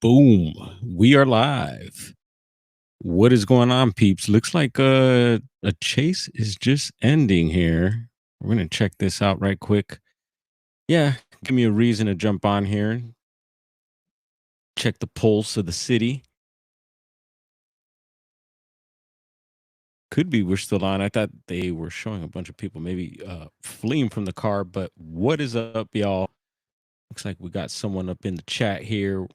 Boom. We are live. What is going on, peeps? Looks like a chase is just ending here. We're going to check this out right quick. Yeah, give me a reason to jump on here, check the pulse of the city. Could be we're still on. I thought they were showing a bunch of people maybe fleeing from the car, but what is up, y'all? Looks like we got someone up in the chat here.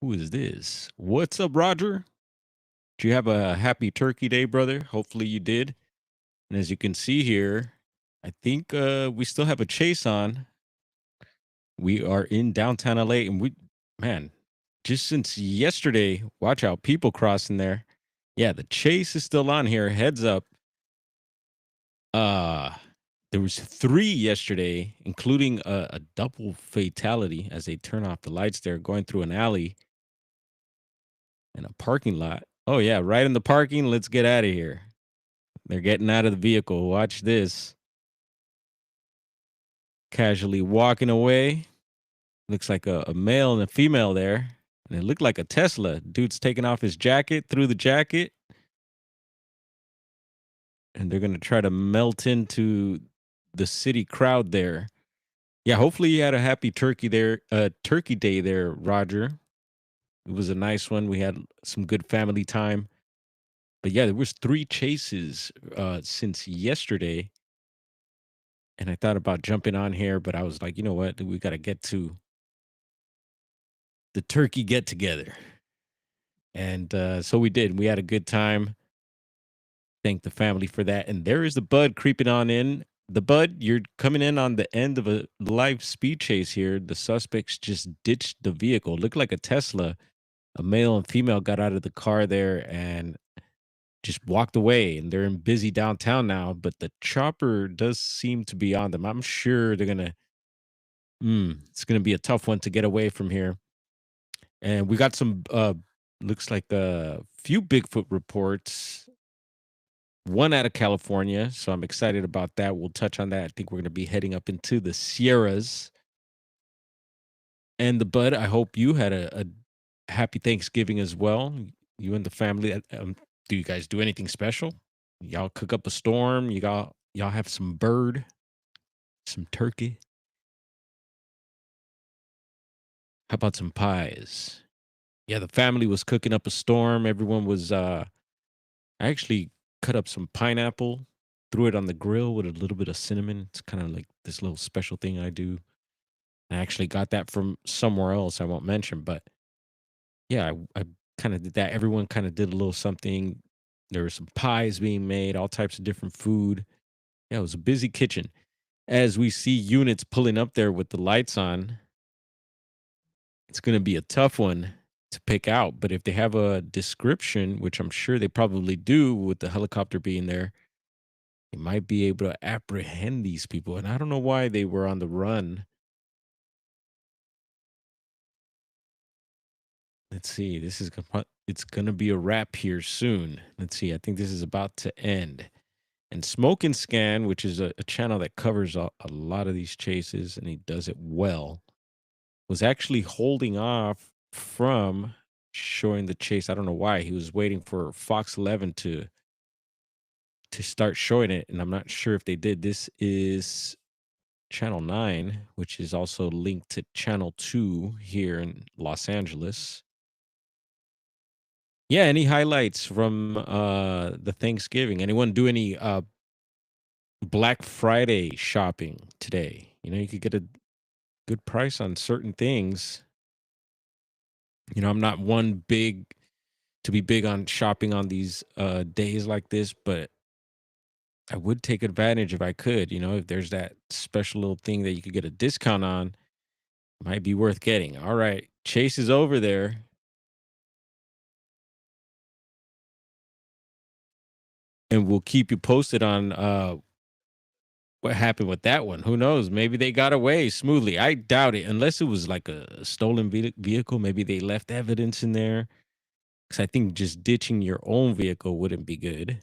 Who is this? What's up, Roger? Do you have a happy turkey day, brother? Hopefully you did. And as you can see here, I think we still have a chase on. We are in downtown LA, and man, just since yesterday, watch out, people crossing there. Yeah, the chase is still on here. Heads up. Uh there was three yesterday, including a double fatality as they turn off the lights there, going through an alley and a parking lot. Oh yeah, right in the parking. Let's get out of here. They're getting out of the vehicle. Watch this. Casually walking away. Looks like a male and a female there. And it looked like a Tesla. Dude's taking off his jacket through the jacket. And they're going to try to melt into the city crowd there. Yeah, hopefully you had a happy turkey day there, Roger. It was a nice one. We had some good family time. But yeah, there was three chases since yesterday. And I thought about jumping on here, but I was like, you know what? We got to get to the turkey get together. And so we did. We had a good time. Thank the family for that. And there is the Bud creeping on in. The Bud, you're coming in on the end of a live speed chase here. The suspects just ditched the vehicle. Looked like a Tesla. A male and female got out of the car there and just walked away. And they're in busy downtown now. But the chopper does seem to be on them. I'm sure they're gonna. It's gonna be a tough one to get away from here. And we got some. Looks like a few Bigfoot reports, one out of California. So I'm excited about that. We'll touch on that. I think we're going to be heading up into the Sierras. And the Bud, I hope you had a happy Thanksgiving as well. You and the family. Do you guys do anything special? Y'all cook up a storm? Y'all have some bird, some turkey? How about some pies? Yeah, the family was cooking up a storm. Everyone was I actually cut up some pineapple, threw it on the grill with a little bit of cinnamon. It's kind of like this little special thing I do. I actually got that from somewhere else I won't mention, but yeah, I kind of did that. Everyone kind of did a little something. There were some pies being made, all types of different food. Yeah, it was a busy kitchen. As we see units pulling up there with the lights on, it's going to be a tough one to pick out. But if they have a description, which I'm sure they probably do with the helicopter being there, they might be able to apprehend these people. And I don't know why they were on the run. Let's see. It's gonna be a wrap here soon. Let's see. I think this is about to end. And Smoke and Scan, which is a channel that covers a lot of these chases, and he does it well, was actually holding off from showing the chase. I don't know why. He was waiting for Fox 11 to start showing it, and I'm not sure if they did. This is Channel 9, which is also linked to Channel 2 here in Los Angeles. Yeah, any highlights from the Thanksgiving? Anyone do any Black Friday shopping today? You know, you could get a good price on certain things. You know, I'm not one big to be big on shopping on these days like this, but I would take advantage if I could. You know, if there's that special little thing that you could get a discount on, might be worth getting. All right, Chase is over there. And we'll keep you posted on what happened with that one. Who knows? Maybe they got away smoothly. I doubt it, unless it was like a stolen vehicle. Maybe they left evidence in there. Because I think just ditching your own vehicle wouldn't be good.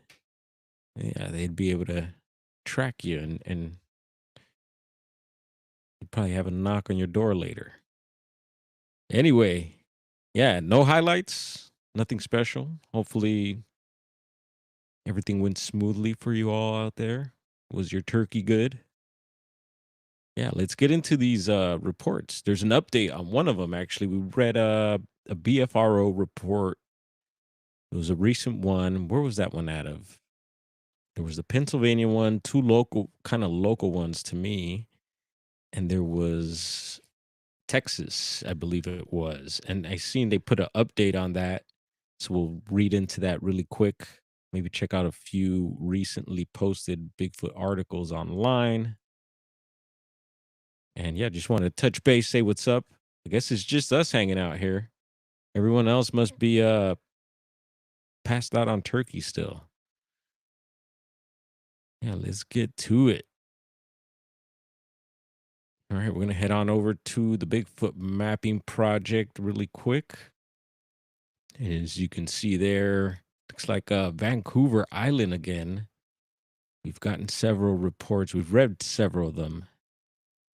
Yeah, they'd be able to track you and you'd probably have a knock on your door later. Anyway, Yeah, no highlights, nothing special. Hopefully everything went smoothly for you all out there. Was your turkey good? Yeah, let's get into these reports. There's an update on one of them actually. We read a BFRO report. It was a recent one. Where was that one out of? There was the Pennsylvania one, two local kind of local ones to me, and there was Texas, I believe it was. And I seen they put an update on that. So we'll read into that really quick. Maybe check out a few recently posted Bigfoot articles online. And yeah, just want to touch base, say what's up. I guess it's just us hanging out here. Everyone else must be passed out on turkey still. Yeah, let's get to it. All right, we're gonna head on over to the Bigfoot mapping project really quick. And as you can see there, looks like Vancouver Island again. We've gotten several reports. We've read several of them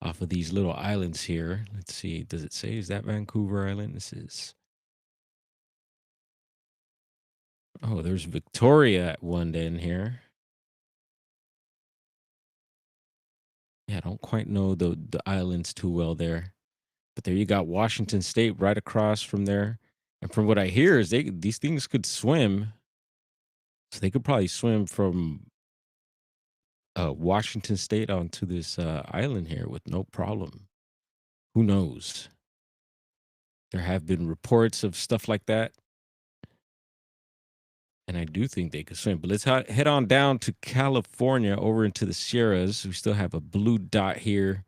off of these little islands here. Let's see. Does it say, is that Vancouver Island? This is, oh, there's Victoria at one end here. Yeah, I don't quite know the islands too well there. But there you got Washington State right across from there. And from what I hear is these things could swim. So they could probably swim from Washington State onto this island here with no problem. Who knows? There have been reports of stuff like that, and I do think they could swim. But let's head on down to California over into the Sierras. We still have a blue dot here.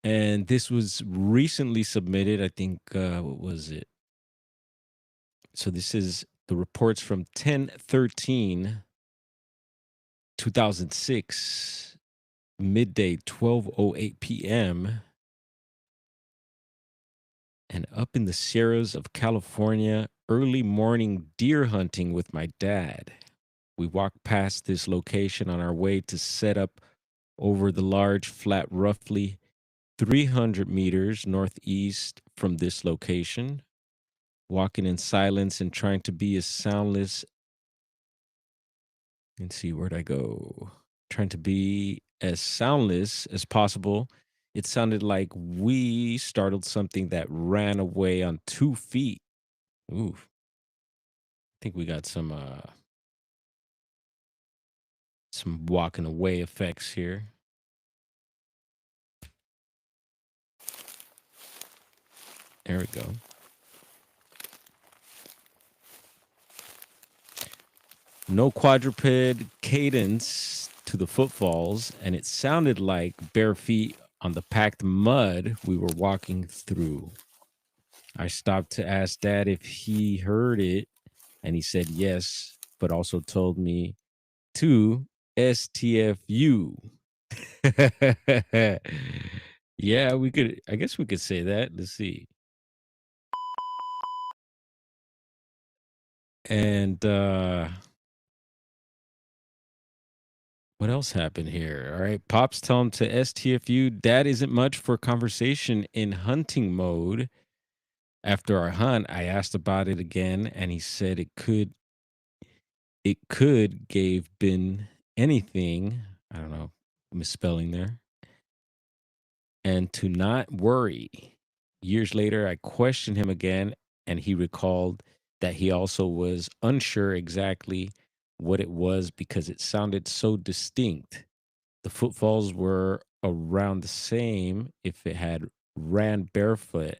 And this was recently submitted. I think, what was it? So this is the reports from 10/13/2006, midday 12:08 p.m. And up in the Sierras of California, early morning deer hunting with my dad. We walked past this location on our way to set up over the large flat, roughly 300 meters northeast from this location, walking in silence and trying to be as soundless. Let's see, where'd I go? Trying to be as soundless as possible. It sounded like we startled something that ran away on 2 feet. Ooh, think we got some walking away effects here. There we go. No quadruped cadence to the footfalls, and it sounded like bare feet on the packed mud we were walking through. I stopped to ask Dad if he heard it, and he said yes, but also told me to STFU. Yeah, we could, I guess we could say that. Let's see. And what else happened here? All right. Pops tell him to STFU. Dad isn't much for conversation in hunting mode. After our hunt, I asked about it again, and he said it could gave been anything. I don't know, misspelling there. And to not worry. Years later, I questioned him again, and he recalled that he also was unsure exactly what it was because it sounded so distinct. The footfalls were around the same if it had ran barefoot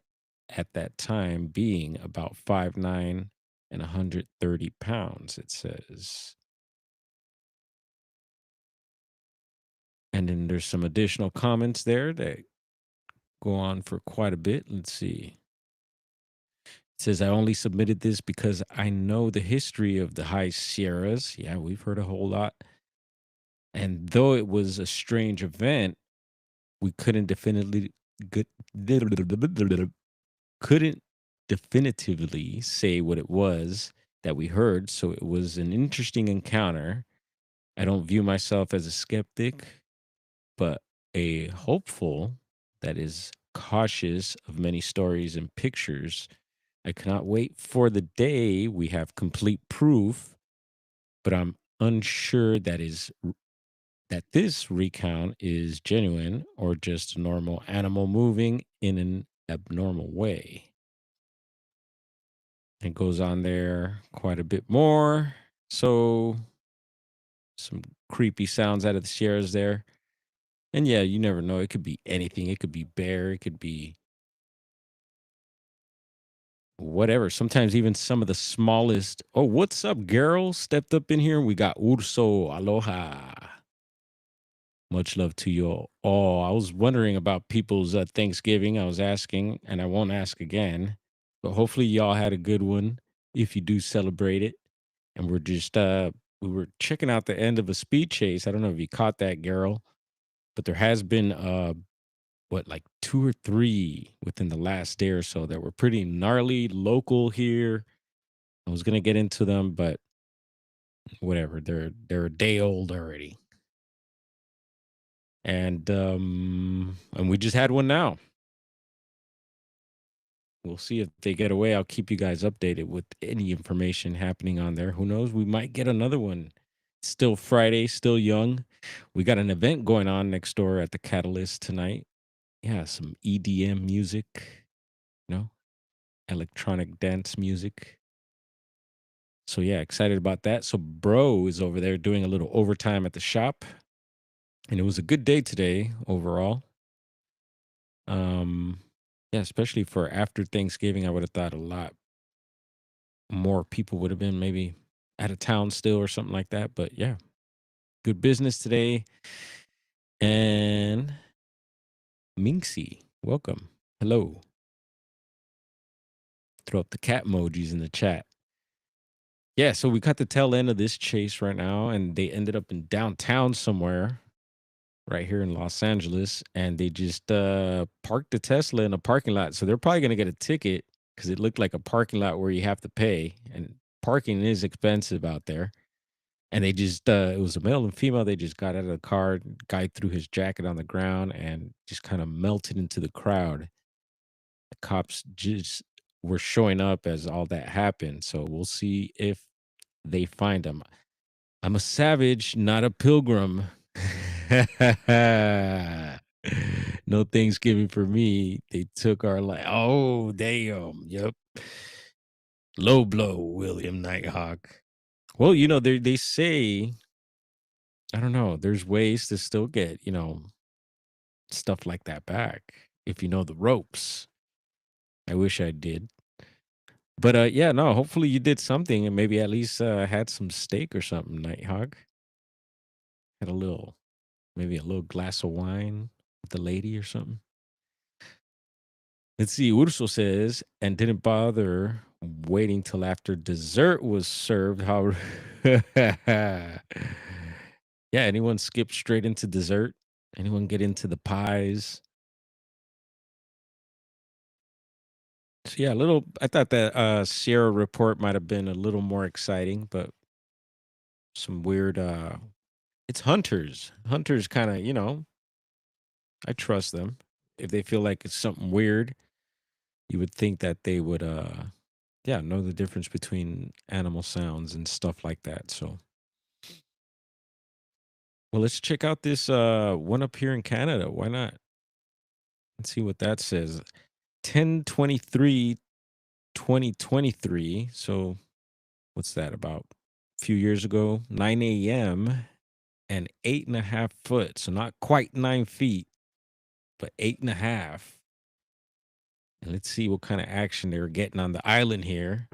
at that time, being about 5'9" and 130 pounds, it says. And then there's some additional comments there that go on for quite a bit. Let's see. It says, I only submitted this because I know the history of the High Sierras. Yeah, we've heard a whole lot. And though it was a strange event, we good- couldn't definitively say what it was that we heard. So it was an interesting encounter. I don't view myself as a skeptic, but a hopeful that is cautious of many stories and pictures. I cannot wait for the day we have complete proof, but I'm unsure that this recount is genuine or just a normal animal moving in an abnormal way. It goes on there quite a bit more. So some creepy sounds out of the Sierras there. And yeah, you never know. It could be anything. It could be bear. It could be whatever. Sometimes even some of the smallest. Oh, what's up, girl? Stepped up in here. We got Urso. Aloha. Much love to you all. I was wondering about people's Thanksgiving. I was asking, and I won't ask again. But hopefully, y'all had a good one if you do celebrate it. And we were checking out the end of a speed chase. I don't know if you caught that, girl, but there has been like two or three within the last day or so that were pretty gnarly local here. I was gonna get into them, but whatever. They're a day old already. And we just had one now. We'll see if they get away. I'll keep you guys updated with any information happening on there. Who knows? We might get another one. Still Friday, still young. We got an event going on next door at the Catalyst tonight. Yeah, some EDM music, you know, electronic dance music. So yeah, excited about that. So bro is over there doing a little overtime at the shop, and it was a good day today overall. Um, yeah, especially for after Thanksgiving, I would have thought a lot more people would have been maybe out of town still or something like that. But yeah, good business today. And Minxie, welcome. Hello. Throw up the cat emojis in the chat. Yeah, so we got the tail end of this chase right now, and they ended up in downtown somewhere right here in Los Angeles, and they just parked the Tesla in a parking lot. So they're probably gonna get a ticket because it looked like a parking lot where you have to pay, and parking is expensive out there. And they just it was a male and female. They just got out of the car. Guy threw his jacket on the ground and just kind of melted into the crowd. The cops just were showing up as all that happened. So we'll see if they find him. I'm a savage, not a pilgrim. No Thanksgiving for me. They took our life. Oh, damn. Yep. Low blow, William Nighthawk. Well, they say, I don't know, there's ways to still get, stuff like that back if you know the ropes. I wish I did. But yeah, no, hopefully you did something and maybe at least had some steak or something, Nighthawk. Had maybe a little glass of wine with the lady or something. Let's see. Urso says, and didn't bother waiting till after dessert was served. How? Yeah. Anyone skip straight into dessert? Anyone get into the pies? So yeah, a little. I thought that Sierra report might have been a little more exciting, but some weird. It's hunters. Hunters kind of. I trust them. If they feel like it's something weird, you would think that they would. Yeah, know the difference between animal sounds and stuff like that. So, well, let's check out this one up here in Canada. Why not? Let's see what that says. 10/23/2023. So, what's that about? A few years ago, 9 a.m. and 8.5 foot. So, not quite 9 feet, but 8.5. And let's see what kind of action they were getting on the island here.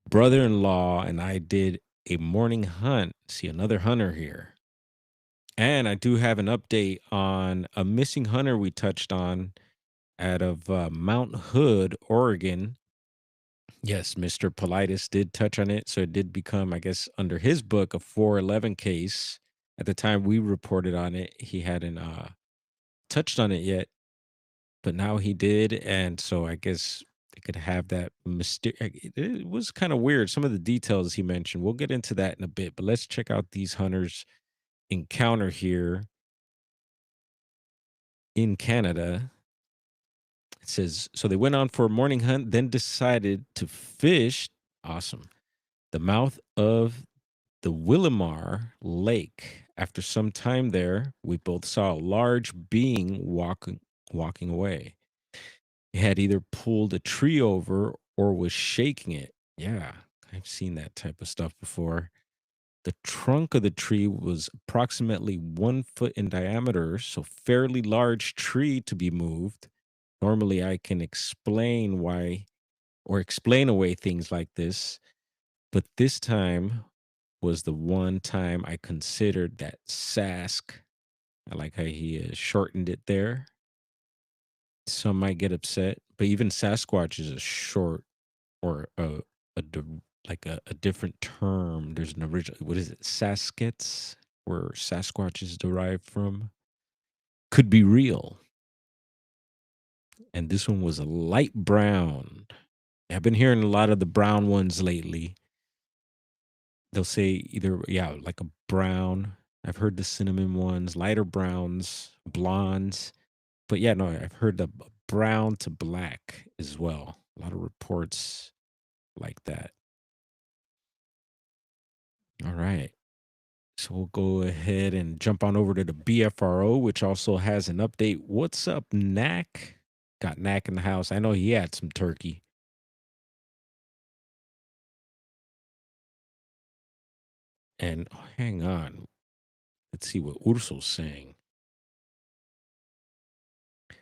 Brother in law and I did a morning hunt. See another hunter here. And I do have an update on a missing hunter we touched on out of Mount Hood, Oregon. Yes, Mr. Politis did touch on it. So it did become, I guess, under his book, a 411 case. At the time we reported on it, he hadn't touched on it yet, but now he did. And so I guess they could have that It was kind of weird. Some of the details he mentioned. We'll get into that in a bit, but let's check out these hunters' encounter here in Canada. It says, so they went on for a morning hunt, then decided to fish. Awesome. The mouth of the Willamar Lake. After some time there, we both saw a large being walking away. It had either pulled a tree over or was shaking it. Yeah, I've seen that type of stuff before. The trunk of the tree was approximately 1 foot in diameter, so fairly large tree to be moved. Normally, I can explain why or explain away things like this, but this time was the one time I considered that Sask. I like how he shortened it there. Some might get upset, but even Sasquatch is a short or like a different term. There's an original. What is it? Saskets, where Sasquatch is derived from, could be real. And this one was a light brown. I've been hearing a lot of the brown ones lately. They'll say either, yeah, like a brown. I've heard the cinnamon ones, lighter browns, blondes. But yeah, no, I've heard the brown to black as well. A lot of reports like that. All right. So we'll go ahead and jump on over to the BFRO, which also has an update. What's up, Knack? Got Knack in the house. I know he had some turkey. And oh, hang on. Let's see what Urso's saying.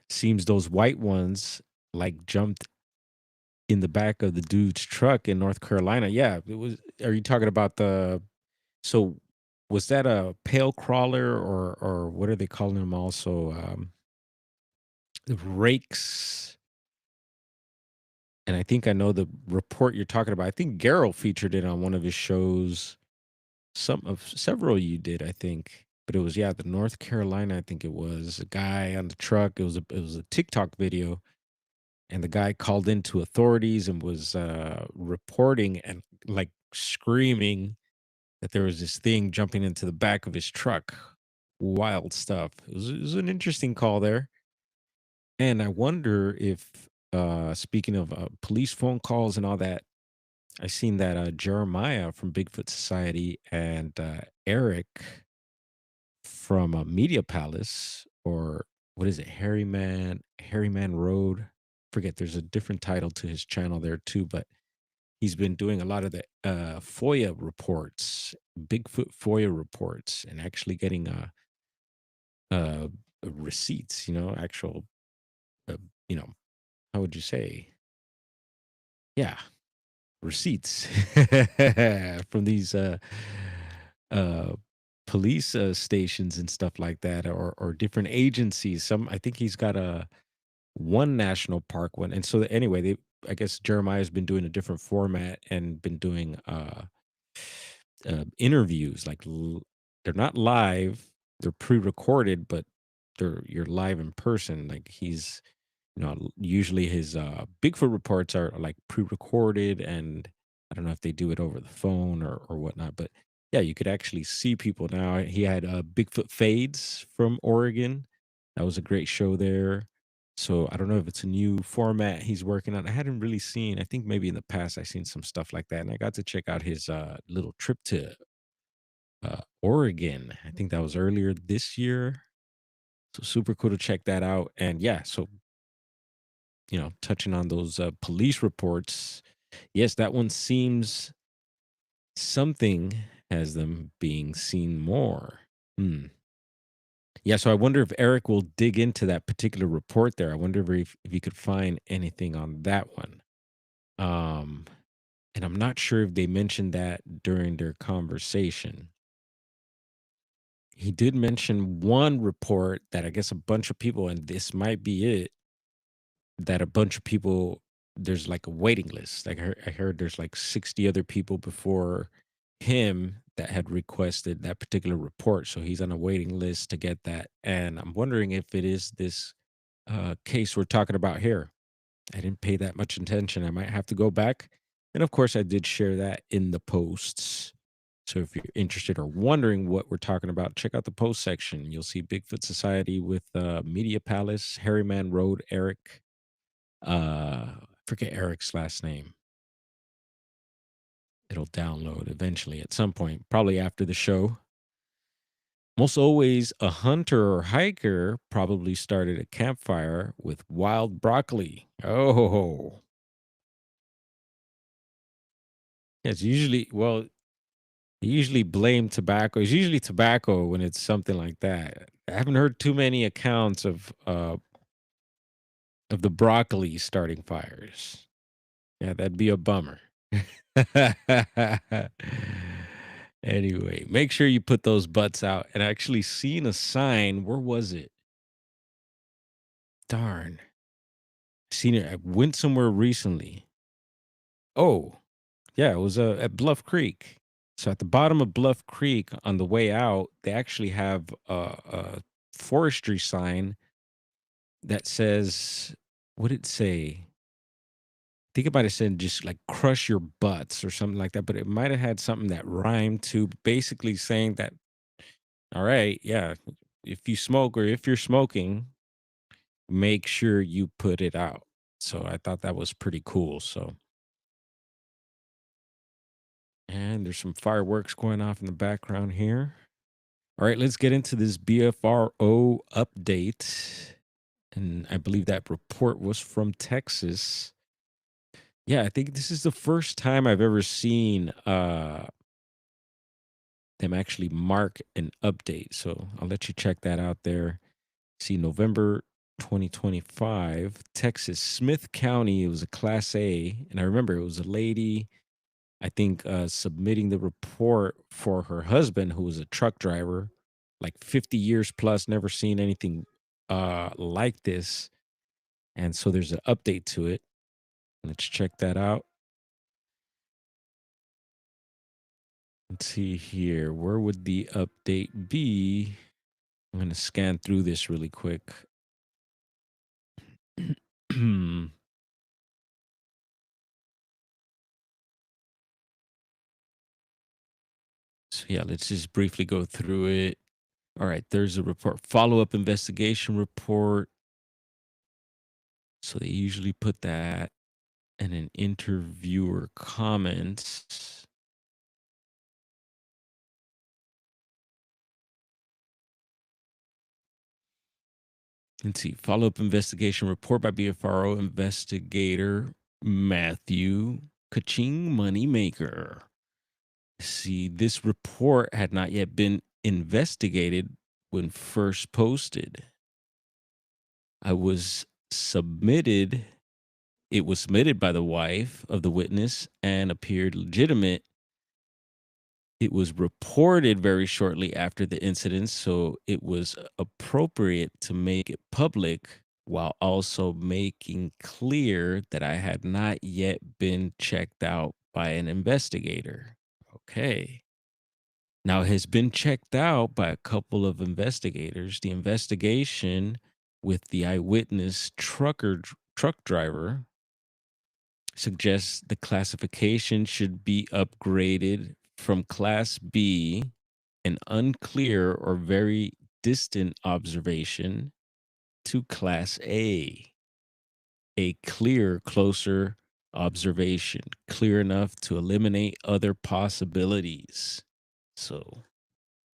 Seems those white ones like jumped in the back of the dude's truck in North Carolina. Yeah, it was. Are you talking about the? So was that a pale crawler or what are they calling them? Also, rakes. And I think I know the report you're talking about. I think Garrow featured it on one of his shows. Some of several you did, I think. But it was, yeah, the North Carolina, I think it was a guy on the truck. It was a TikTok video, and the guy called into authorities and was reporting and like screaming that there was this thing jumping into the back of his truck. Wild stuff. It was an interesting call there. And I wonder if, speaking of police phone calls and all that, I seen that Jeremiah from Bigfoot Society and Eric from Media Palace, or what is it, Harryman Road. Forget. There's a different title to his channel there too, but he's been doing a lot of the FOIA reports, Bigfoot FOIA reports, and actually getting uh, receipts. Actual, uh, you know, how would you say? Yeah, receipts from these uh police stations and stuff like that, or different agencies. Some, I think he's got a one national park one. And so anyway, they, I guess Jeremiah's been doing a different format and been doing interviews, like they're not live, they're pre-recorded, but you're live in person. Like he's, usually his Bigfoot reports are like pre-recorded, and I don't know if they do it over the phone or whatnot, but yeah, you could actually see people now. He had Bigfoot Fades from Oregon. That was a great show there. So I don't know if it's a new format he's working on. I hadn't really seen. I think maybe in the past I seen some stuff like that, and I got to check out his little trip to Oregon. I think that was earlier this year. So super cool to check that out. And yeah, so touching on those police reports, yes, that one seems something has them being seen more. Hmm. Yeah, so I wonder if Eric will dig into that particular report there. I wonder if he could find anything on that one. Um, and I'm not sure if they mentioned that during their conversation. He did mention one report that I guess a bunch of people, and this might be it, that a bunch of people, there's like a waiting list. Like I heard there's like 60 other people before him that had requested that particular report. So he's on a waiting list to get that. And I'm wondering if it is this case we're talking about here. I didn't pay that much attention. I might have to go back. And of course, I did share that in the posts. So if you're interested or wondering what we're talking about, check out the post section. You'll see Bigfoot Society with Media Palace, Harryman Road, Eric. I forget Eric's last name. It'll download eventually at some point, probably after the show. Most always, a hunter or hiker probably started a campfire with wild broccoli. Oh, it's usually, well, they usually blame tobacco. It's usually tobacco when it's something like that. I haven't heard too many accounts of the broccoli starting fires. Yeah, that'd be a bummer. Anyway, make sure you put those butts out. And I actually seen a sign. Where was it? Darn. Seen it. I went somewhere recently. Oh, yeah, it was at Bluff Creek. So at the bottom of Bluff Creek on the way out, they actually have a forestry sign that says, what did it say? I think it might have said just like crush your butts or something like that, but it might have had something that rhymed to basically saying that, all right, yeah, if you smoke or if you're smoking, make sure you put it out. So I thought that was pretty cool. So, and there's some fireworks going off in the background here. All right, let's get into this BFRO update. And I believe that report was from Texas. Yeah, I think this is the first time I've ever seen them actually mark an update. So I'll let you check that out there. See, November 2025, Texas, Smith County. It was a class A. And I remember it was a lady, I think, submitting the report for her husband, who was a truck driver, like 50 years plus, never seen anything like this. And so there's an update to it. Let's check that out. Let's see here. Where would the update be? I'm going to scan through this really quick. So, yeah, let's just briefly go through it. All right, there's a report, follow up investigation report. So they usually put that in an interviewer comments. Let's see, follow up investigation report by BFRO investigator Matthew Kaching Moneymaker. See, this report had not yet been investigated when first posted. I was submitted, it was submitted by the wife of the witness and appeared legitimate. It was reported very shortly after the incident, so it was appropriate to make it public while also making clear that I had not yet been checked out by an investigator. Okay. Now, it has been checked out by a couple of investigators. The investigation with the eyewitness truck driver suggests the classification should be upgraded from Class B, an unclear or very distant observation, to Class a clear, closer observation, clear enough to eliminate other possibilities. So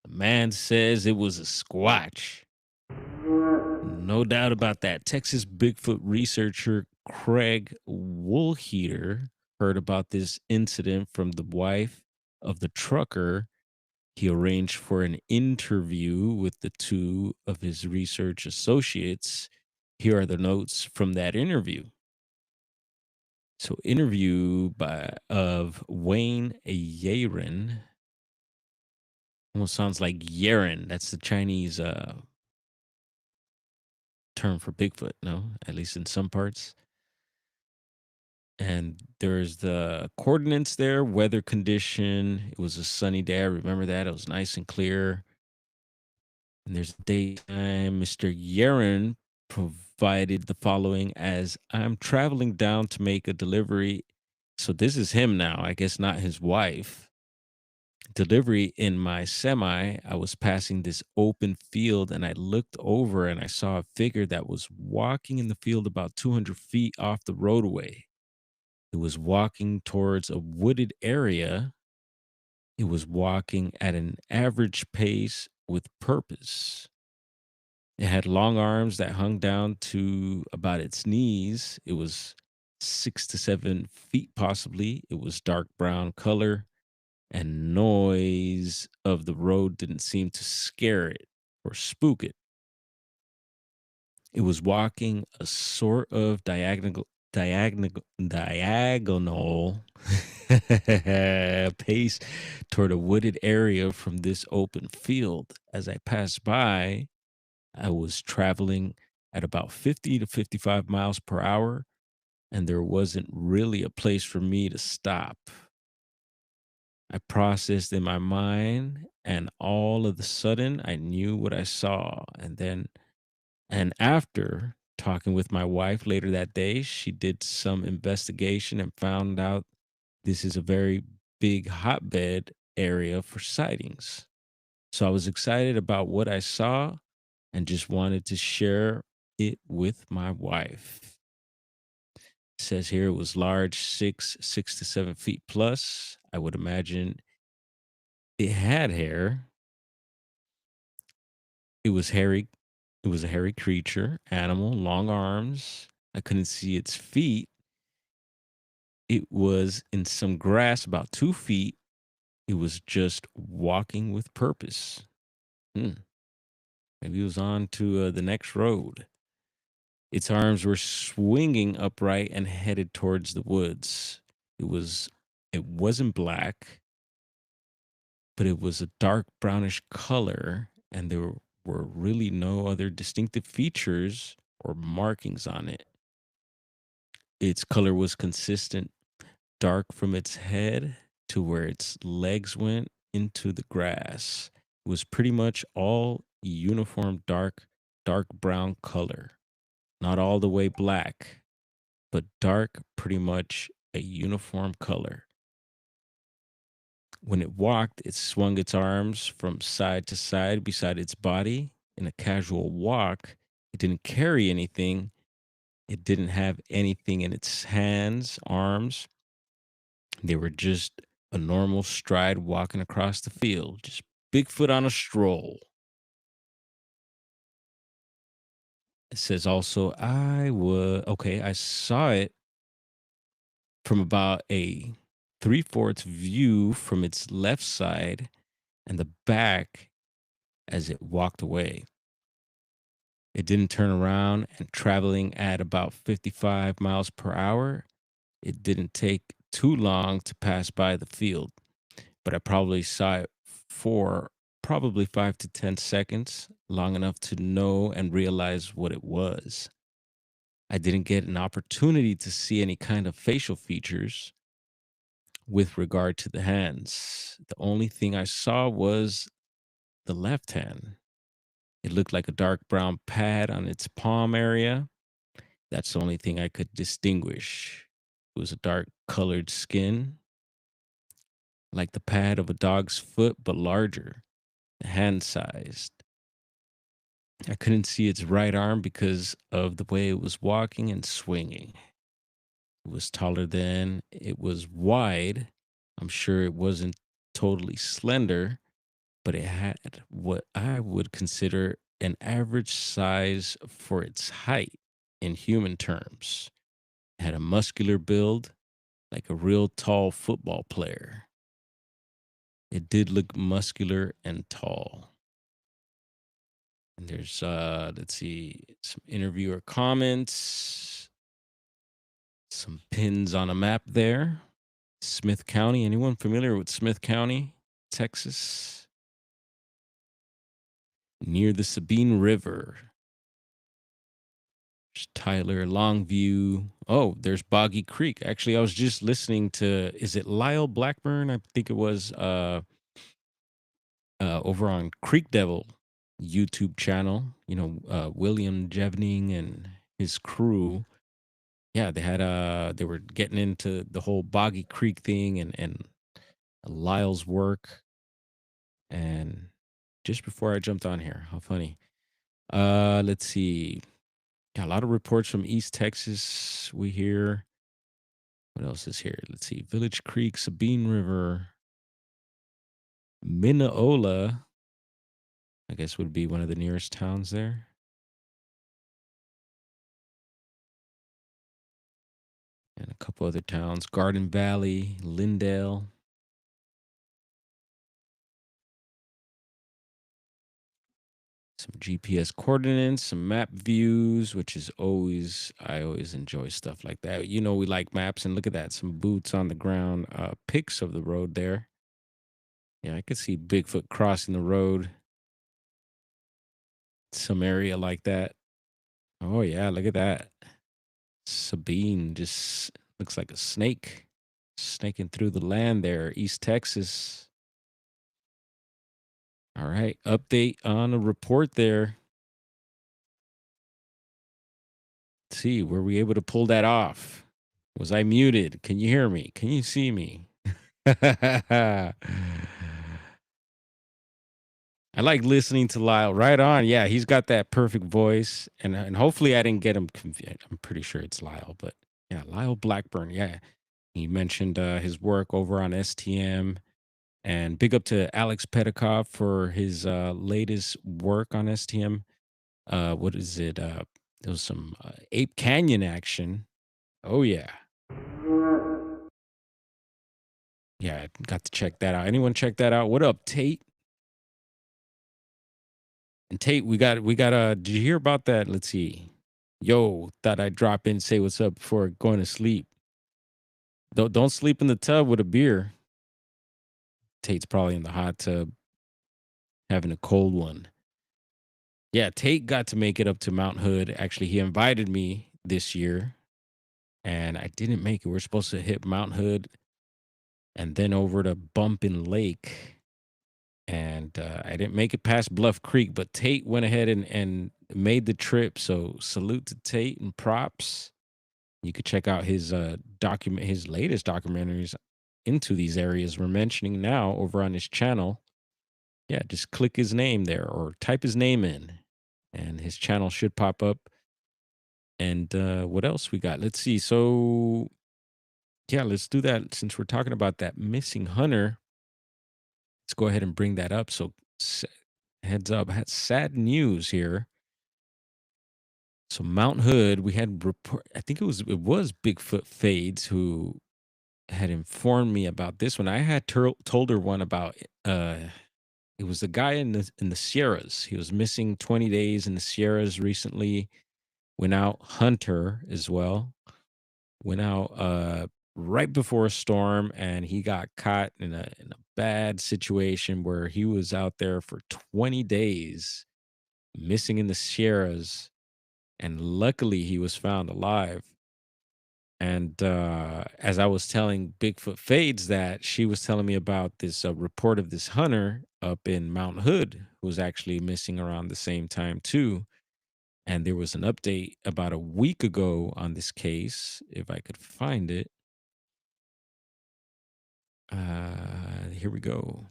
the man says it was a squatch. No doubt about that. Texas Bigfoot researcher Craig Woolheater heard about this incident from the wife of the trucker. He arranged for an interview with the two of his research associates. Here are the notes from that interview. So, interview by of Wayne Yaren. Almost sounds like Yaren. That's the Chinese term for Bigfoot, no? At least in some parts. And there's the coordinates there, weather condition. It was a sunny day. I remember that. It was nice and clear. And there's daytime. Mr. Yaren provided the following as I'm traveling down to make a delivery. So this is him now, I guess not his wife. delivery in my semi, I was passing this open field and I looked over and I saw a figure that was walking in the field about 200 feet off the roadway. It was walking towards a wooded area. It was walking at an average pace with purpose. It had long arms that hung down to about its knees. It was 6 to 7 feet, possibly. It was dark brown color, and noise of the road didn't seem to scare it or spook it. It was walking a sort of diagonal pace toward a wooded area from this open field. As I passed by, I was traveling at about 50 to 55 miles per hour, and there wasn't really a place for me to stop. I processed in my mind, and all of a sudden, I knew what I saw. And after talking with my wife later that day, she did some investigation and found out this is a very big hotbed area for sightings. So I was excited about what I saw and just wanted to share it with my wife. It says here it was large, 6 to 7 feet plus. I would imagine it had hair. It was hairy. It was a hairy creature, animal, long arms. I couldn't see its feet. It was in some grass about 2 feet. It was just walking with purpose. Hmm. Maybe it was on to the next road. Its arms were swinging upright and headed towards the woods. It was it wasn't black, but it was a dark brownish color, and there were really no other distinctive features or markings on it. Its color was consistent, dark from its head to where its legs went into the grass. It was pretty much all uniform dark brown color. Not all the way black, but dark, pretty much a uniform color. When it walked, it swung its arms from side to side beside its body in a casual walk. It didn't carry anything. It didn't have anything in its hands, arms. They were just a normal stride walking across the field, just Bigfoot on a stroll. It says also, I saw it from about a three-fourths view from its left side and the back as it walked away. It didn't turn around, and traveling at about 55 miles per hour, it didn't take too long to pass by the field, but I probably saw it for probably 5 to 10 seconds, long enough to know and realize what it was. I didn't get an opportunity to see any kind of facial features with regard to the hands. The only thing I saw was the left hand. It looked like a dark brown pad on its palm area. That's the only thing I could distinguish. It was a dark colored skin, like the pad of a dog's foot, but larger, hand sized. I couldn't see its right arm because of the way it was walking and swinging. It was taller than, it was wide. I'm sure it wasn't totally slender, but it had what I would consider an average size for its height in human terms. It had a muscular build, like a real tall football player. It did look muscular and tall. And there's let's see, some interviewer comments, some pins on a map there. Smith County. Anyone familiar with Smith County, Texas? Near the Sabine River. There's Tyler, Longview. Oh, there's Boggy Creek. Actually, I was just listening to, is it Lyle Blackburn? I think it was over on Creek Devil YouTube channel. William Jevning and his crew. Yeah, they were getting into the whole Boggy Creek thing and Lyle's work. And just before I jumped on here, how funny. Let's see. Got a lot of reports from East Texas. We hear what else is here? Let's see. Village Creek, Sabine River, Mineola, I guess would be one of the nearest towns there. And a couple other towns. Garden Valley, Lindale. Some GPS coordinates, some map views, which is always, I always enjoy stuff like that. You know, we like maps, and look at that, some boots on the ground, pics of the road there. Yeah, I could see Bigfoot crossing the road, some area like that. Oh, yeah, look at that. Sabine just looks like a snake snaking through the land there, East Texas. All right, update on a report there. Let's see, were we able to pull that off? Was I muted? Can you hear me? Can you see me? I like listening to Lyle. Right on. Yeah, he's got that perfect voice. And hopefully I didn't get him confused. I'm pretty sure it's Lyle, but yeah, Lyle Blackburn. Yeah. He mentioned his work over on STM. And big up to Alex Petikoff for his latest work on STM. What is it? There was some Ape Canyon action. Oh, yeah. Yeah, I got to check that out. Anyone check that out? What up, Tate? And Tate, we got did you hear about that? Let's see. Yo, thought I'd drop in, say what's up before going to sleep. Don't sleep in the tub with a beer. Tate's probably in the hot tub having a cold one. Yeah, Tate got to make it up to Mount Hood. Actually, he invited me this year and I didn't make it. We're supposed to hit Mount Hood and then over to Bumpin' Lake. And I didn't make it past Bluff Creek, but Tate went ahead and made the trip. So salute to Tate and props. You could check out his his latest documentaries into these areas we're mentioning now over on his channel. Yeah, just click his name there or type his name in, and his channel should pop up. And what else we got? Let's see. So yeah, let's do that since we're talking about that missing hunter. Let's go ahead and bring that up. So heads up, had sad news here. So Mount Hood, we had report. I think it was Bigfoot Fades who had informed me about this one. I had told her one about it was the guy in the Sierras. He was missing 20 days in the Sierras recently. Went out hunter as well. Went out right before a storm and he got caught in a bad situation where he was out there for 20 days missing in the Sierras and luckily he was found alive. And as I was telling Bigfoot Fades that, she was telling me about this report of this hunter up in Mount Hood who was actually missing around the same time too. And there was an update about a week ago on this case, if I could find it. Here we go.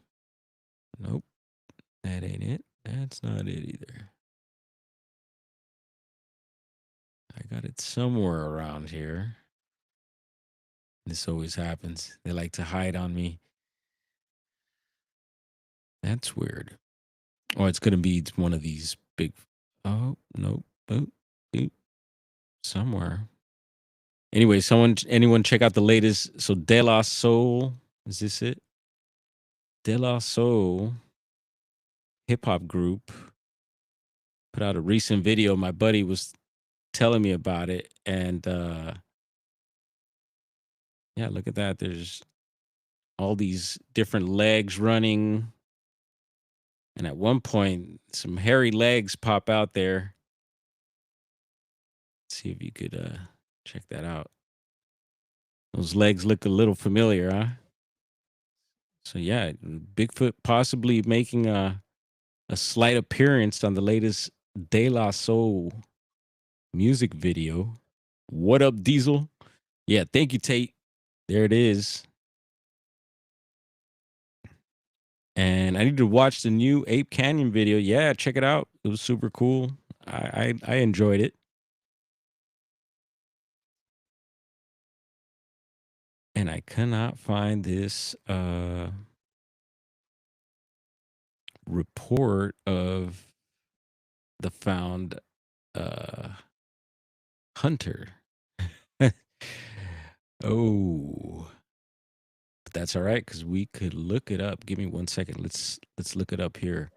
Nope, that ain't it. That's not it either. I got it somewhere around here. This always happens. They like to hide on me. That's weird. Or it's gonna be one of these big. Oh nope. Oh, oop, somewhere. Anyway, anyone check out the latest? So De La Soul, is this it? De La Soul hip hop group put out a recent video. My buddy was telling me about it, and yeah, look at that. There's all these different legs running, and at one point, some hairy legs pop out there. Let's see if you could check that out. Those legs look a little familiar, huh? So yeah, Bigfoot possibly making a slight appearance on the latest De La Soul music video. What up, Diesel? Yeah, thank you, Tate. There it is. And I need to watch the new Ape Canyon video. Yeah, check it out. It was super cool. I enjoyed it. And I cannot find this report of the found uh hunter. Oh, but that's all right because we could look it up. Give me 1 second. Let's look it up here.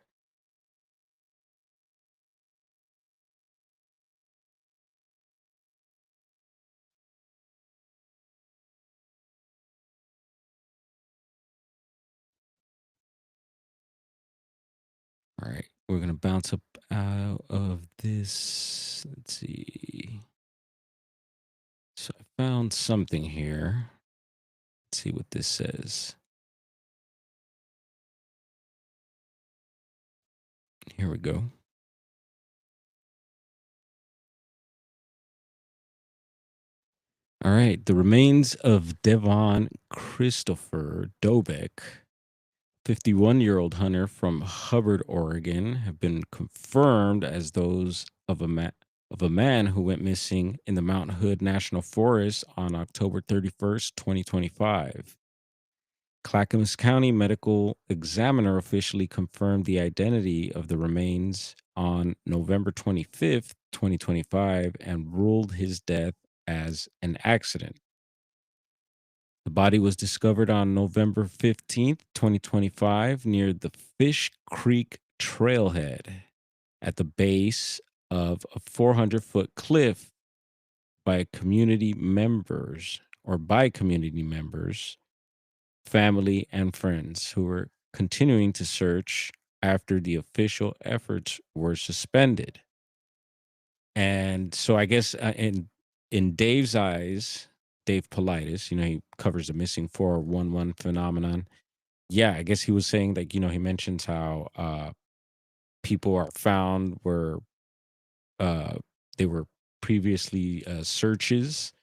All right, we're gonna bounce up out of this. Let's see. So I found something here. Let's see what this says. Here we go. All right, the remains of Devon Christopher Dobek, 51-year-old hunter from Hubbard, Oregon, have been confirmed as those of a man who went missing in the Mount Hood National Forest on October 31st, 2025. Clackamas County medical examiner officially confirmed the identity of the remains on November 25th, 2025, and ruled his death as an accident. The body was discovered on November 15th, 2025, near the Fish Creek trailhead at the base of a 400-foot cliff by community members, family, and friends who were continuing to search after the official efforts were suspended. And so I guess in Dave's eyes, Dave Politis, he covers the missing 411 phenomenon. Yeah, I guess he was saying that, he mentions how people are found where uh they were previously searches,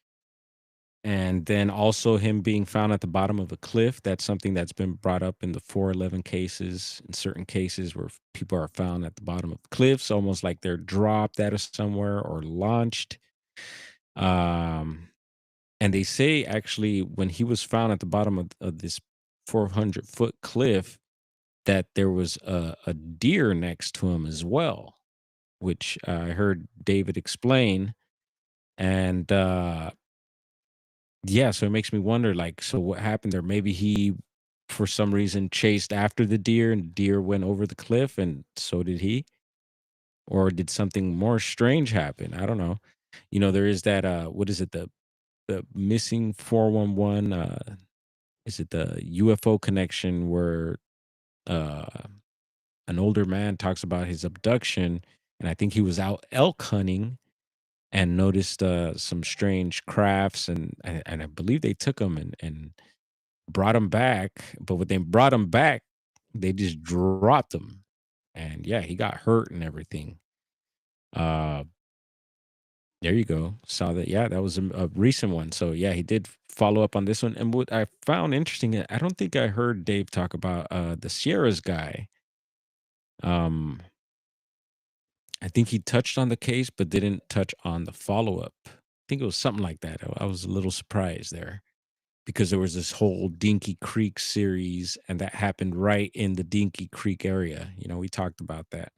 and then also him being found at the bottom of a cliff. That's something that's been brought up in the 411 cases, in certain cases where people are found at the bottom of cliffs, almost like they're dropped out of somewhere or launched. Um, and they say actually when he was found at the bottom of this 400-foot cliff, that there was a deer next to him as well, which I heard David explain. And yeah, so it makes me wonder, like, so what happened there? Maybe he, for some reason, chased after the deer, and deer went over the cliff, and so did he. Or did something more strange happen? I don't know. There is that what is it, the missing 411, is it the UFO connection where uh an older man talks about his abduction, and I think he was out elk hunting and noticed some strange crafts, and I believe they took him and brought him back. But when they brought him back, they just dropped him, and yeah, he got hurt and everything. Uh, there you go. Saw that. Yeah, that was a recent one. So yeah, he did follow up on this one. And what I found interesting, I don't think I heard Dave talk about the Sierras guy. Um, I think he touched on the case, but didn't touch on the follow up. I think it was something like that. I was a little surprised there because there was this whole Dinky Creek series, and that happened right in the Dinky Creek area. We talked about that.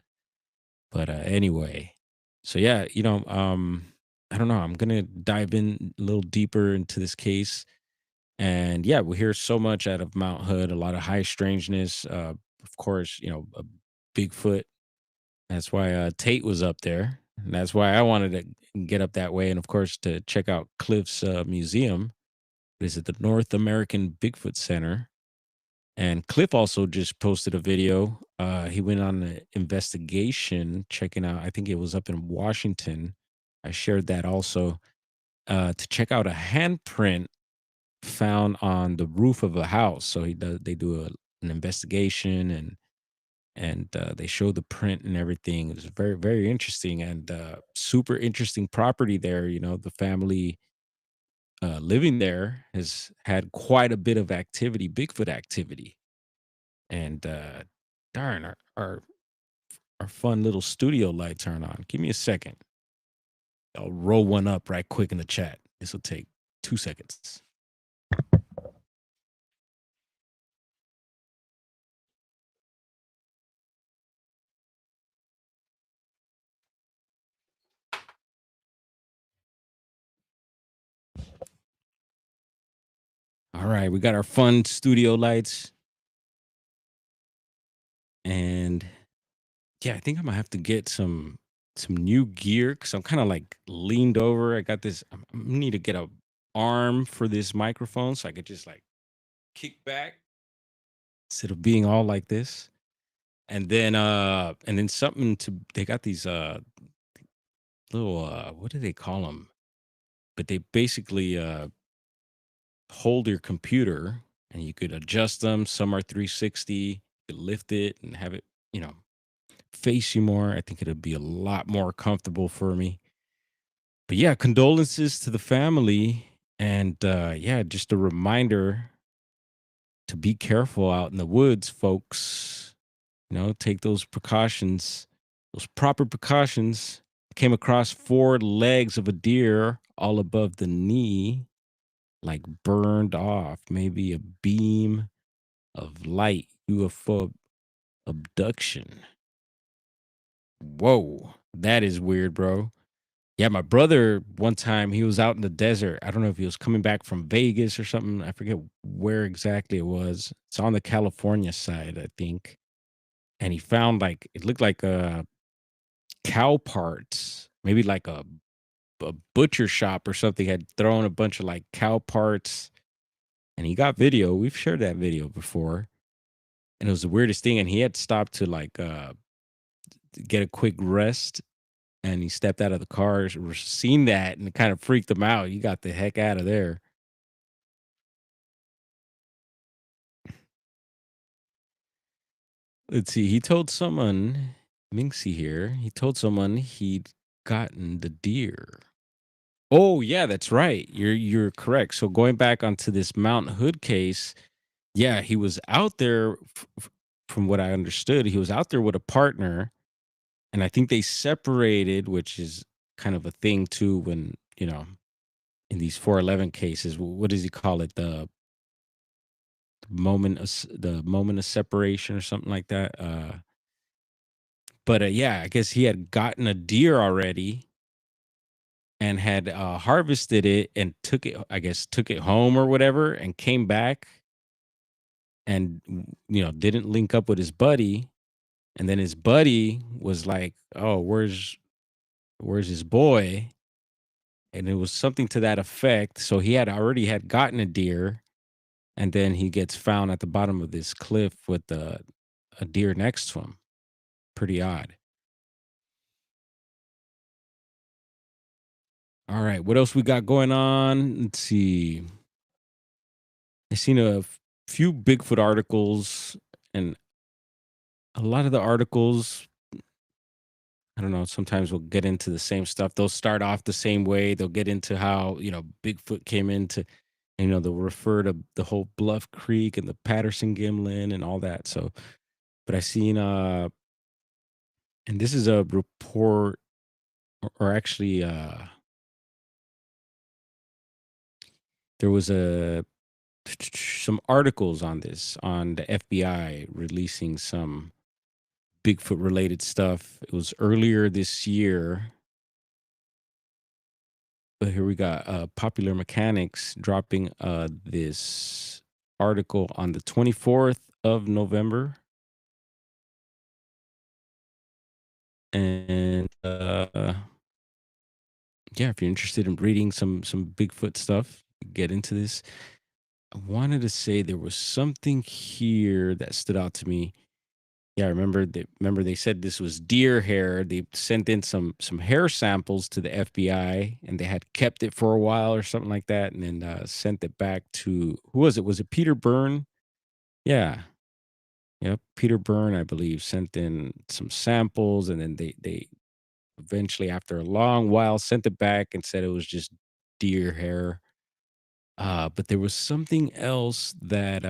But anyway, so yeah, I don't know. I'm gonna dive in a little deeper into this case, and yeah, we hear so much out of Mount Hood, a lot of high strangeness. Of course, a Bigfoot. That's why Tate was up there, and that's why I wanted to get up that way, and of course to check out Cliff's museum. Is it the North American Bigfoot Center? And Cliff also just posted a video. He went on an investigation, checking out. I think it was up in Washington. I shared that also to check out a handprint found on the roof of a house. So they do an investigation, and they show the print and everything. It was very, very interesting, and super interesting property there. The family living there has had quite a bit of activity, Bigfoot activity. And darn, our fun little studio lights aren't on. Give me a second. I'll roll one up right quick in the chat. This will take 2 seconds. All right, we got our fun studio lights, and yeah, I think I'm gonna have to get some new gear because I'm kind of like leaned over. I got this. I need to get a arm for this microphone so I could just like kick back instead of being all like this. And then something to they got these little what do they call them? But they basically hold your computer and you could adjust them. Some are 360. You could lift it and have it, you know, face you more. I think it'll be a lot more comfortable for me. But yeah, condolences to the family. And yeah, just a reminder to be careful out in the woods, folks. You know, take those precautions, those proper precautions. Came across four legs of a deer all above the knee, like burned off, maybe a beam of light, UFO abduction. Whoa, that is weird, bro. Yeah, my brother one time he was out in the desert. I don't know if he was coming back from Vegas or something. I forget where exactly it was. It's on the California side, I think. And he found like it looked like cow parts, maybe like a butcher shop or something had thrown a bunch of like cow parts, and he got video. We've shared that video before, and it was the weirdest thing. And he had stopped to like get a quick rest, and he stepped out of the car, seen that, and it kind of freaked him out. He got the heck out of there. Let's see. He told someone, Minxie here. He told someone he'd gotten the deer. Oh yeah, that's right. You're correct. So going back onto this Mount Hood case, yeah, he was out there. From what I understood, he was out there with a partner, and I think they separated, which is kind of a thing too. When in these 411 cases, what does he call it? The moment of separation or something like that. But yeah, I guess he had gotten a deer already and had harvested it and took it. I guess took it home or whatever, and came back and didn't link up with his buddy. And then his buddy was like, "Oh, where's his boy?" And it was something to that effect. So he had already had gotten a deer, and then he gets found at the bottom of this cliff with a deer next to him. Pretty odd. All right, what else we got going on? Let's see. I seen few Bigfoot articles, and a lot of the articles, I don't know, sometimes we'll get into the same stuff. They'll start off the same way. They'll get into how, Bigfoot came into, they'll refer to the whole Bluff Creek and the Patterson Gimlin and all that. So, but I seen, and this is a report, or actually, there was some articles on this on the FBI releasing some Bigfoot related stuff. It was earlier this year. But here we got Popular Mechanics dropping this article on the 24th of November. And yeah, if you're interested in reading some Bigfoot stuff, get into this. I wanted to say there was something here that stood out to me. Yeah, I remember they said this was deer hair. They sent in some hair samples to the FBI, and they had kept it for a while or something like that, and then sent it back to who was it? Was it Peter Byrne? Yeah. Yep. Peter Byrne, I believe, sent in some samples, and then they eventually, after a long while, sent it back and said it was just deer hair. But there was something else that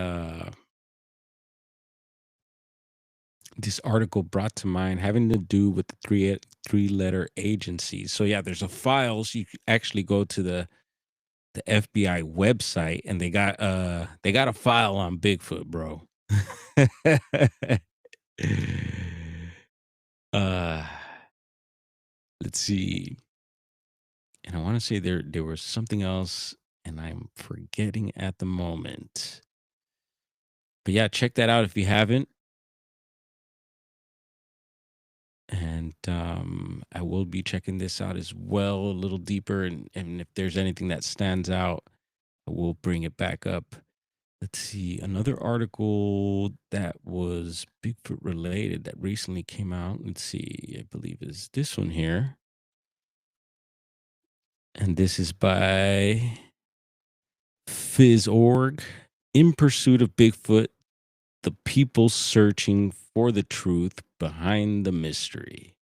this article brought to mind having to do with the three-letter agencies. So yeah, there's a file. So you can actually go to the FBI website, and they got a file on Bigfoot, bro. uh let's see. And I want to say there was something else, and I'm forgetting at the moment. But yeah, check that out if you haven't. And I will be checking this out as well a little deeper, and if there's anything that stands out, I will bring it back up. Let's see, another article that was Bigfoot related that recently came out. Let's see, I believe is this one here. And this is by Fizz.org. In pursuit of Bigfoot, the people searching for the truth behind the mystery.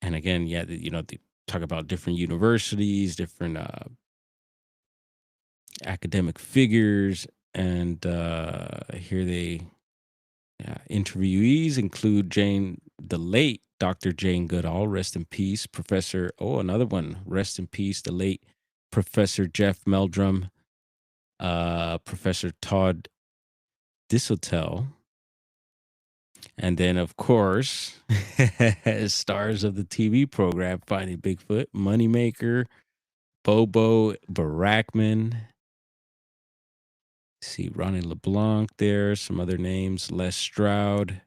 And again, yeah, they talk about different universities, different academic figures, and here they interviewees include the late Dr. Jane Goodall, rest in peace, Professor. Oh, another one, rest in peace, the late Professor Jeff Meldrum, Professor Todd Disotell, and then of course, stars of the TV program Finding Bigfoot, Moneymaker, Bobo Barackman. See Ronnie LeBlanc there, some other names, Les Stroud.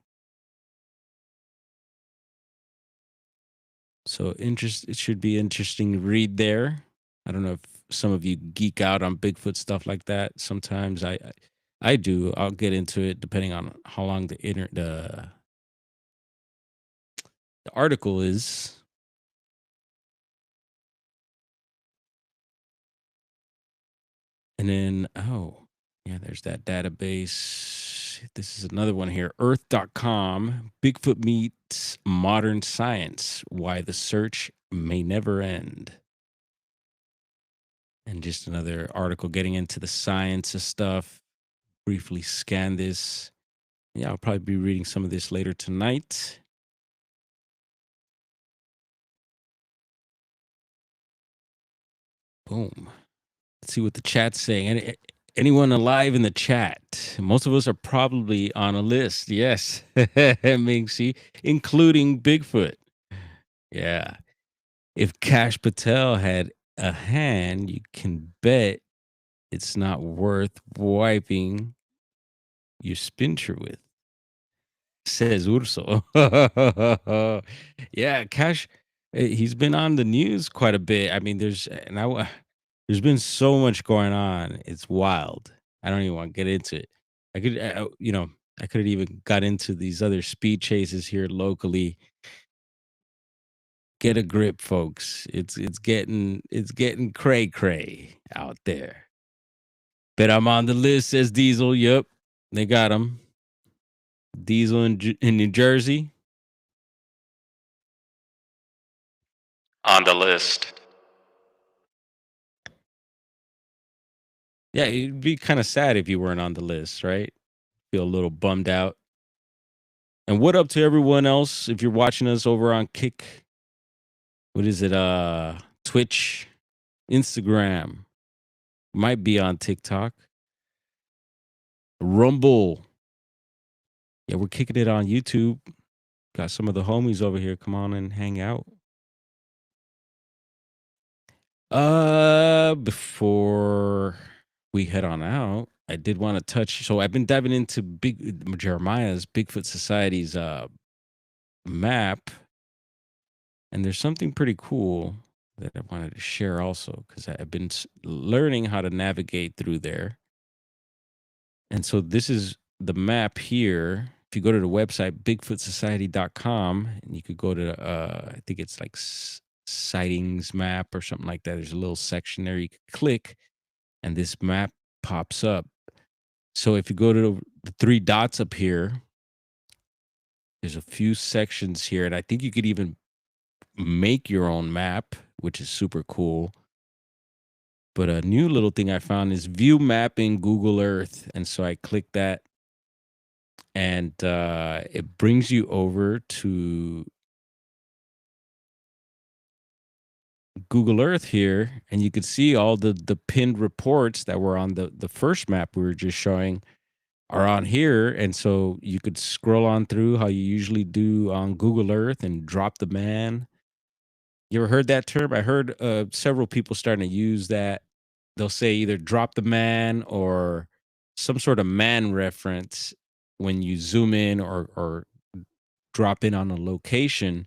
So it should be interesting to read there. I don't know if some of you geek out on Bigfoot stuff like that. Sometimes I do. I'll get into it depending on how long the article is. And then yeah, there's that database. This is another one here. Earth.com. Bigfoot meets modern science. Why the search may never end. And just another article getting into the science of stuff. Briefly scan this. Yeah, I'll probably be reading some of this later tonight. Boom. Let's see what the chat's saying. Anyone alive in the chat? Most of us are probably on a list. Yes. Mingxi, including Bigfoot. Yeah. If Cash Patel had a hand, you can bet it's not worth wiping your spincher with, says Urso. Yeah, Cash, he's been on the news quite a bit. I mean, there's been so much going on. It's wild. I don't even want to get into it. I could, I could have even got into these other speed chases here locally. Get a grip, folks. It's getting cray cray out there. Bet I'm on the list, says Diesel. Yep, they got him. Diesel in New Jersey. On the list. Yeah, it'd be kind of sad if you weren't on the list, right? Feel a little bummed out. And what up to everyone else if you're watching us over on Kick? What is it? Twitch, Instagram, might be on TikTok, Rumble. Yeah, we're kicking it on YouTube. Got some of the homies over here. Come on and hang out. Before we head on out, I did want to touch. So I've been diving into Jeremiah's Bigfoot Society's map, and there's something pretty cool that I wanted to share also because I've been learning how to navigate through there. And so this is the map here. If you go to the website bigfootsociety.com, and you could go to I think it's like sightings map or something like that. There's a little section there you could click, and this map pops up. So if you go to the three dots up here, there's a few sections here, and I think you could even make your own map, which is super cool. But a new little thing I found is view map in Google Earth. And so I clicked that, and it brings you over to Google Earth here, and you could see all the pinned reports that were on the first map we were just showing are on here, and so you could scroll on through how you usually do on Google Earth and drop the man. You ever heard that term? I heard several people starting to use that. They'll say either drop the man or some sort of man reference when you zoom in or drop in on a location.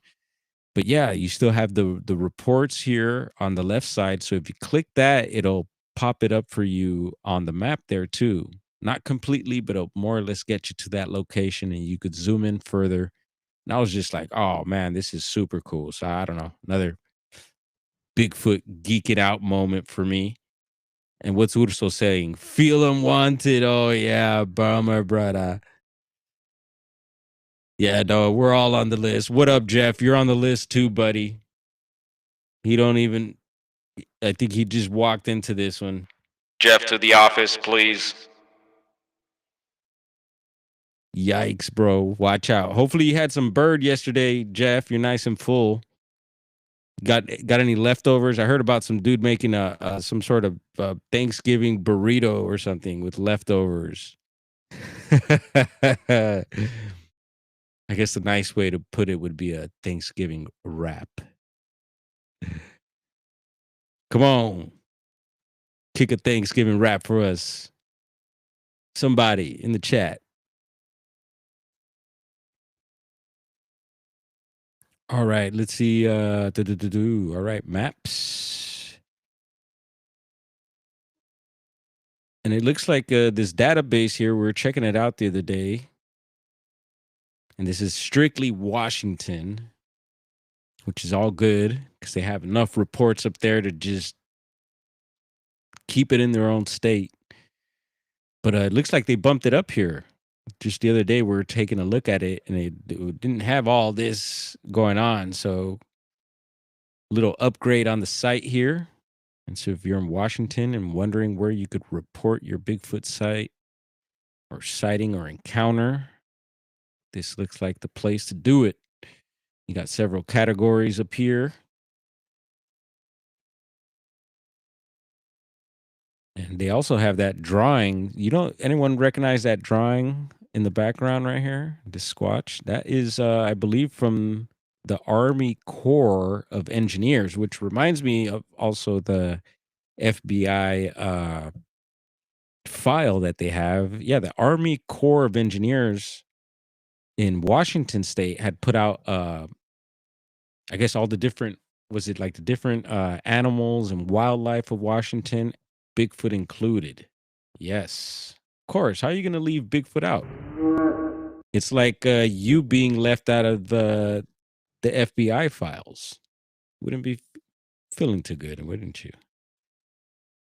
But yeah, you still have the reports here on the left side. So if you click that, it'll pop it up for you on the map there too. Not completely, but it'll more or less get you to that location and you could zoom in further. And I was just like, oh man, this is super cool. So I don't know, another Bigfoot geek it out moment for me. And what's Urso saying? Feel unwanted. Oh yeah, bummer, brother. Yeah, no, we're all on the list. What up, Jeff? You're on the list too, buddy. He don't even I think he just walked into this one. Jeff to the office, please. Yikes, bro. Watch out. Hopefully you had some bird yesterday, Jeff. You're nice and full. Got any leftovers? I heard about some dude making a some sort of Thanksgiving burrito or something with leftovers. I guess the nice way to put it would be a Thanksgiving wrap. Come on. Kick a Thanksgiving wrap for us. Somebody in the chat. All right, let's see. All right, maps. And it looks like this database here, we were checking it out the other day. And this is strictly Washington, which is all good because they have enough reports up there to just keep it in their own state. But it looks like they bumped it up here. Just the other day, we were taking a look at it and it didn't have all this going on. So, little upgrade on the site here. And so, if you're in Washington and wondering where you could report your Bigfoot site or sighting or encounter, this looks like the place to do it. You got several categories up here. And they also have that drawing. You don't anyone recognize that drawing in the background right here? The squatch. That is I believe from the Army Corps of Engineers, which reminds me of also the FBI file that they have. Yeah, the Army Corps of Engineers in Washington state had put out I guess all the different was it like the different animals and wildlife of Washington, Bigfoot included. Yes. Of course. How are you going to leave Bigfoot out? It's like you being left out of the FBI files. Wouldn't be feeling too good, wouldn't you?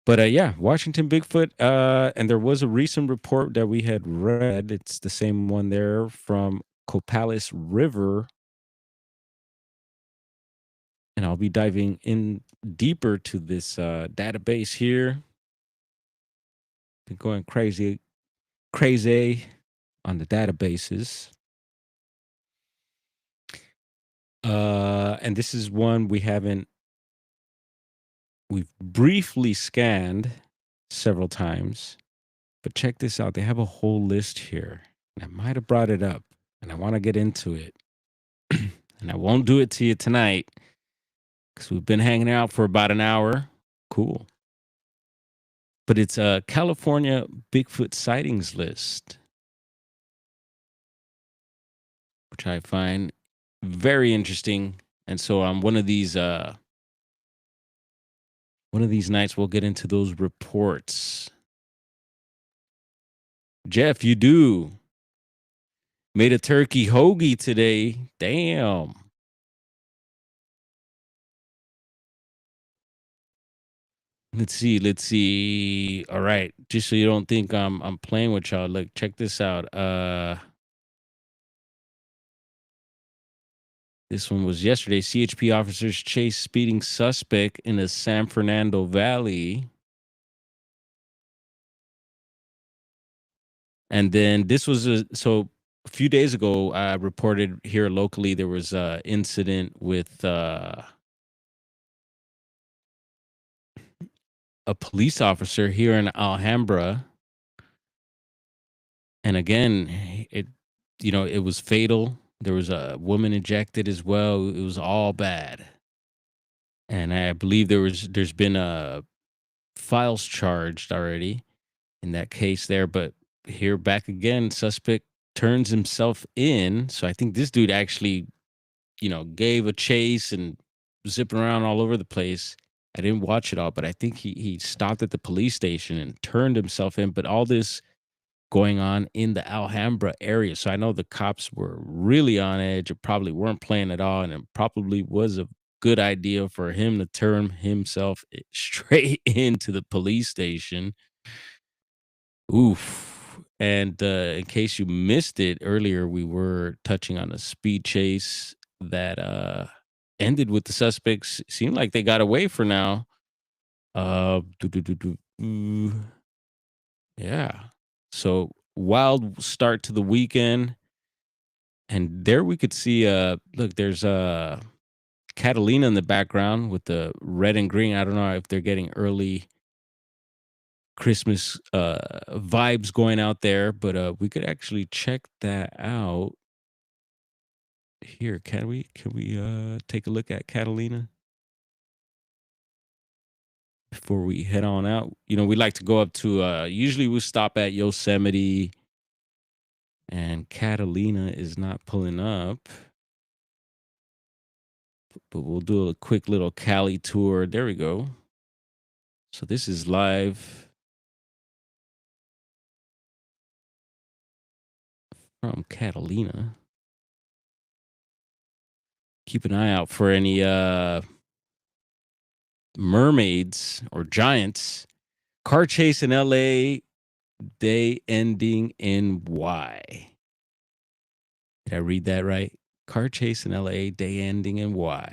But yeah, Washington Bigfoot. And there was a recent report that we had read. It's the same one there from Copalis River. And I'll be diving in deeper to this database here. Been going crazy on the databases. And this is one we've briefly scanned several times, but check this out. They have a whole list here. And I might have brought it up and I want to get into it. And I won't do it to you tonight because we've been hanging out for about an hour. Cool. But it's a California Bigfoot sightings list, which I find very interesting. And so on one of these nights we'll get into those reports. Jeff, you do. Made a turkey hoagie today. Damn. Let's see. All right. Just so you don't think I'm playing with y'all. Look, check this out. This one was yesterday. CHP officers chase speeding suspect in the San Fernando Valley. And then this was so a few days ago, I reported here locally there was a incident with a police officer here in Alhambra, and again, it was fatal. There was a woman ejected as well. It was all bad, and I believe there's been files charged already in that case there, but here back again, suspect turns himself in. So I think this dude actually, gave a chase and zipping around all over the place. I didn't watch it all, but I think he stopped at the police station and turned himself in. But all this going on in the Alhambra area. So I know the cops were really on edge or probably weren't playing at all. And it probably was a good idea for him to turn himself straight into the police station. Oof. And in case you missed it earlier, we were touching on a speed chase that ended with the suspects. Seemed like they got away for now. Do, do, do, do, do. Yeah. So wild start to the weekend. And there we could see look, there's Catalina in the background with the red and green. I don't know if they're getting early Christmas vibes going out there, but we could actually check that out here. Can we take a look at Catalina before we head on out? We like to go up to usually we stop at Yosemite, and Catalina is not pulling up, but we'll do a quick little Cali tour. There we go. So this is live from Catalina. Keep an eye out for any mermaids or giants. Car chase in LA, day ending in Y. Did I read that right? Car chase in LA, day ending in Y.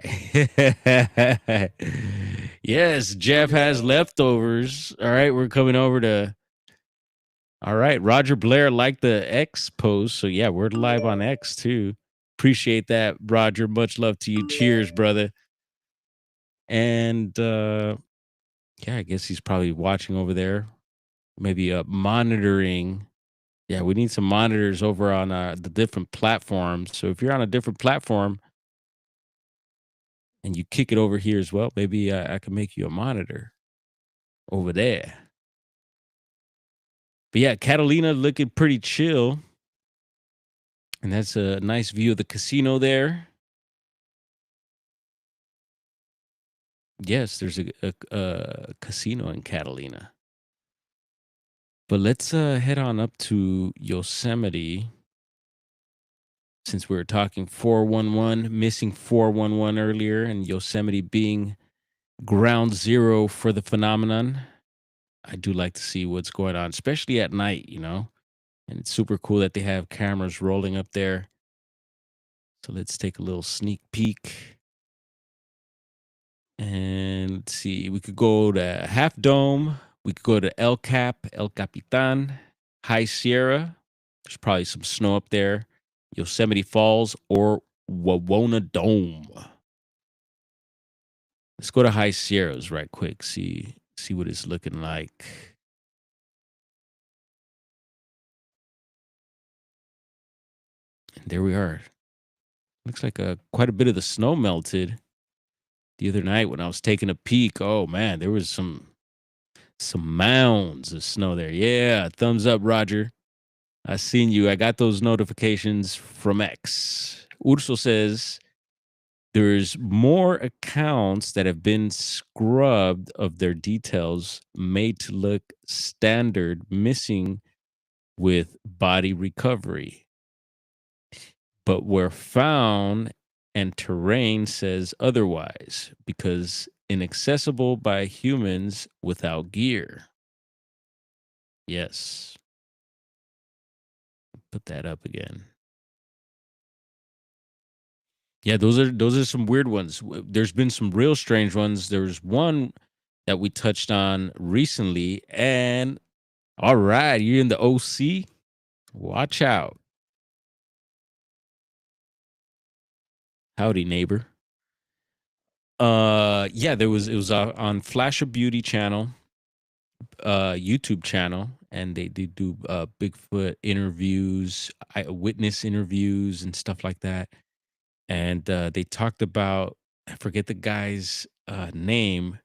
Yes, Jeff has leftovers. All right, we're coming over to. All right, Roger Blair liked the X post. So, yeah, we're live on X too. Appreciate that, Roger. Much love to you. Cheers, brother. And yeah, I guess he's probably watching over there. Maybe monitoring. Yeah, we need some monitors over on the different platforms. So if you're on a different platform and you kick it over here as well, maybe I can make you a monitor over there. But yeah, Catalina looking pretty chill. And that's a nice view of the casino there. Yes, there's a casino in Catalina. But let's head on up to Yosemite since we were talking 411, missing 411 earlier, and Yosemite being ground zero for the phenomenon. I do like to see what's going on, especially at night. And it's super cool that they have cameras rolling up there. So let's take a little sneak peek. And let's see, we could go to Half Dome. We could go to El Cap, El Capitan, High Sierra. There's probably some snow up there. Yosemite Falls or Wawona Dome. Let's go to High Sierras right quick. See what it's looking like. And there we are. Looks like quite a bit of the snow melted the other night when I was taking a peek. Oh man, there was some mounds of snow there. Yeah, thumbs up, Roger. I seen you. I got those notifications from X. Urso says there's more accounts that have been scrubbed of their details made to look standard, missing with body recovery, but were found and terrain says otherwise because inaccessible by humans without gear. Yes. Put that up again. Yeah, those are some weird ones. There's been some real strange ones. There's one that we touched on recently, and all right, you're in the OC. Watch out. Howdy, neighbor. Yeah, it was on Flash of Beauty channel, YouTube channel, and they do Bigfoot interviews, eyewitness interviews, and stuff like that. And they talked about, I forget the guy's name,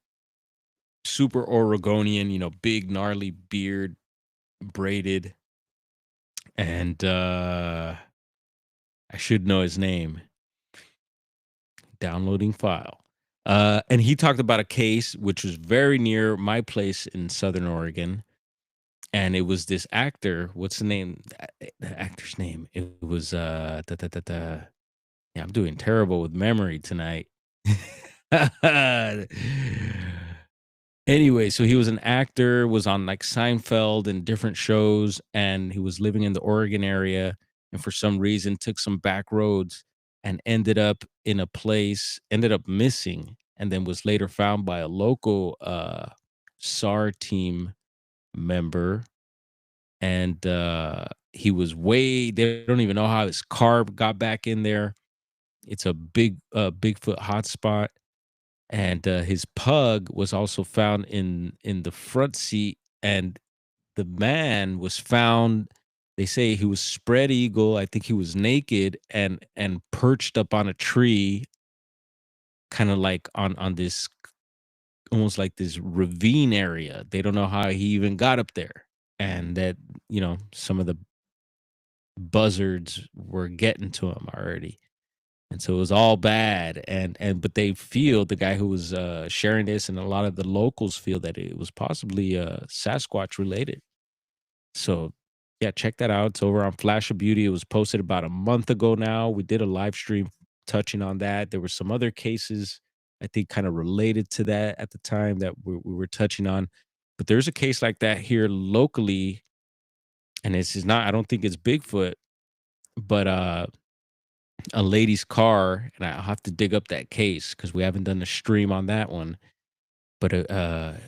super Oregonian, big gnarly beard, braided, and I should know his name. Downloading file. And he talked about a case which was very near my place in Southern Oregon, and it was this actor. What's the name? The actor's name. It was Yeah, I'm doing terrible with memory tonight. Anyway, so he was an actor, was on like Seinfeld and different shows, and he was living in the Oregon area, and for some reason took some back roads and ended up in a place, ended up missing, and then was later found by a local SAR team member. And he was way, they don't even know how his car got back in there. It's a big Bigfoot hotspot, and his pug was also found in the front seat, and the man was found, they say he was spread eagle, I think he was naked and perched up on a tree, kind of like on this, almost like this ravine area. They don't know how he even got up there, and that, some of the buzzards were getting to him already. And so it was all bad, and but they feel, the guy who was, sharing this, and a lot of the locals feel that it was possibly, Sasquatch related. So, yeah, check that out. It's over on Flash of Beauty. It was posted about a month ago now. We did a live stream touching on that. There were some other cases, I think, kinda related to that at the time that we were touching on. But there's a case like that here locally, and this is not, I don't think it's Bigfoot, but, a lady's car, and I'll have to dig up that case because we haven't done a stream on that one. But I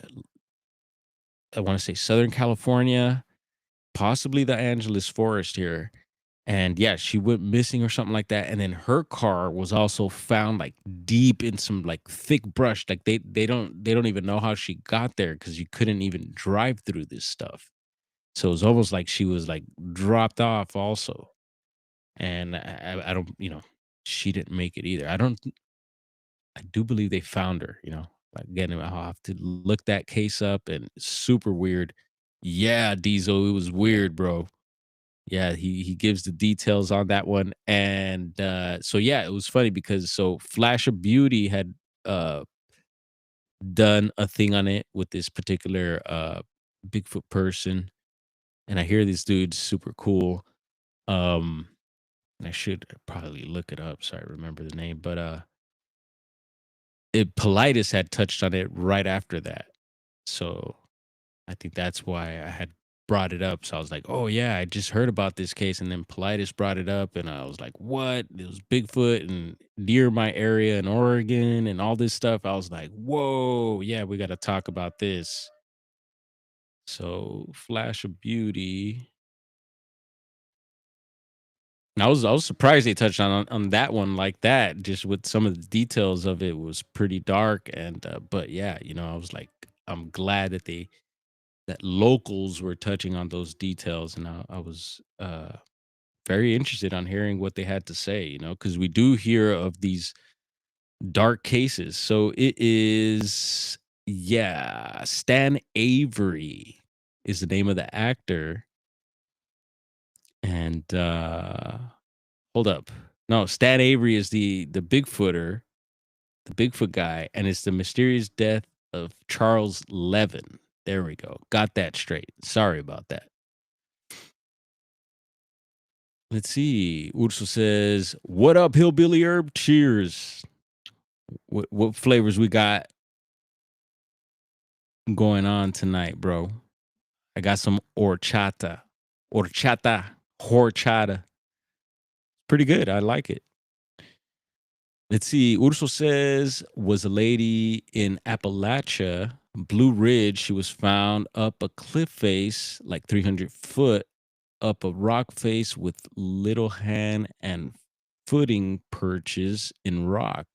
want to say Southern California, possibly the Angeles Forest here. And yeah, she went missing or something like that. And then her car was also found like deep in some like thick brush. Like they don't even know how she got there because you couldn't even drive through this stuff. So it was almost like she was like dropped off also. And I don't, she didn't make it either. I do believe they found her, Again, I'll have to look that case up, and it's super weird. Yeah, Diesel, it was weird, bro. Yeah, he gives the details on that one. And so yeah, it was funny because so Flash of Beauty had uh done a thing on it with this particular Bigfoot person. And I hear this dude's super cool. Um and I should probably look it up so I remember the name, but Politis had touched on it right after that. So I think that's why I had brought it up. So I was like, "Oh yeah, I just heard about this case," and then Politis brought it up, and I was like, "What? It was Bigfoot and near my area in Oregon and all this stuff." I was like, "Whoa, yeah, we got to talk about this." So Flash of Beauty. And I was surprised they touched on that one like that, just with some of the details of it was pretty dark. And but yeah, I was like, I'm glad that that locals were touching on those details, and I was very interested on hearing what they had to say, because we do hear of these dark cases. So it is, yeah, Stan Avery is the name of the actor, and hold up, no, Stan Avery is the Bigfooter, the Bigfoot guy, and it's the mysterious death of Charles Levin. There we go, got that straight. Sorry about that. Let's see. Urso says, "What up, hillbilly herb? Cheers." What flavors we got going on tonight, bro? I got some horchata. Pretty good. I like it. Let's see. Urso says, was a lady in Appalachia, Blue Ridge. She was found up a cliff face, like 300 foot up a rock face with little hand and footing perches in rock.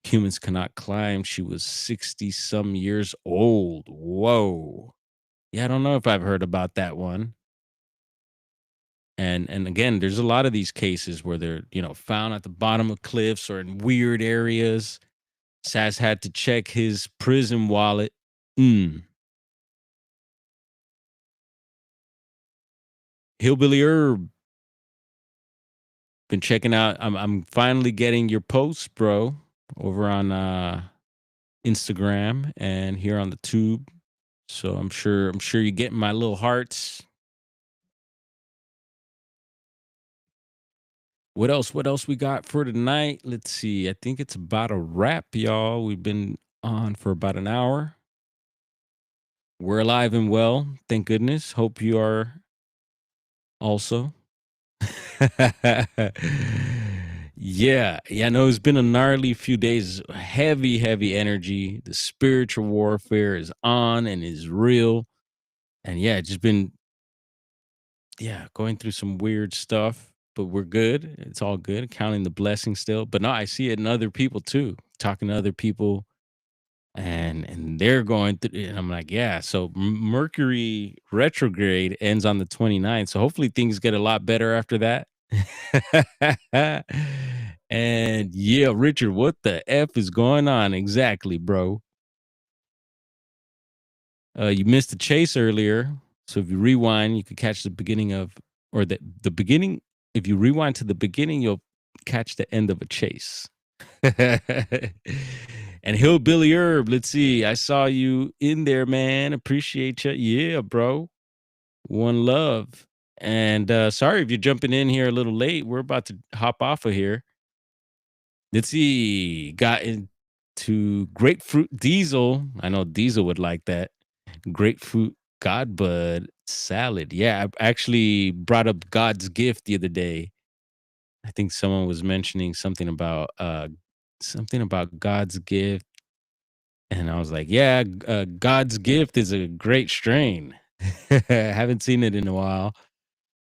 Humans cannot climb. She was 60 some years old. Whoa. Yeah, I don't know if I've heard about that one. And again, there's a lot of these cases where they're, found at the bottom of cliffs or in weird areas. Saz had to check his prison wallet. Mm. Hillbilly Herb, been checking out. I'm finally getting your posts, bro, over on Instagram and here on the tube. So I'm sure you're getting my little hearts. What else? What else we got for tonight? Let's see. I think it's about a wrap, y'all. We've been on for about an hour. We're alive and well. Thank goodness. Hope you are also. Yeah. Yeah. No, it's been a gnarly few days. Heavy, heavy energy. The spiritual warfare is on and is real. And yeah, just been, yeah, going through some weird stuff, but we're good. It's all good. Counting the blessings still. But no, I see it in other people too. Talking to other people and they're going through and I'm like, yeah, so Mercury retrograde ends on the 29th. So hopefully things get a lot better after that. And yeah, Richard, what the F is going on exactly, bro? You missed the chase earlier. So if you rewind, you could catch the beginning of or the beginning. If you rewind to the beginning, you'll catch the end of a chase. And Hillbilly Herb, let's see. I saw you in there, man. Appreciate you. Yeah, bro. One love. And sorry if you're jumping in here a little late. We're about to hop off of here. Let's see. Got into grapefruit diesel. I know Diesel would like that. Grapefruit Godbud salad. Yeah, I actually brought up God's gift the other day. I think someone was mentioning something about God's gift, and I was like, "Yeah, God's gift is a great strain." Haven't seen it in a while,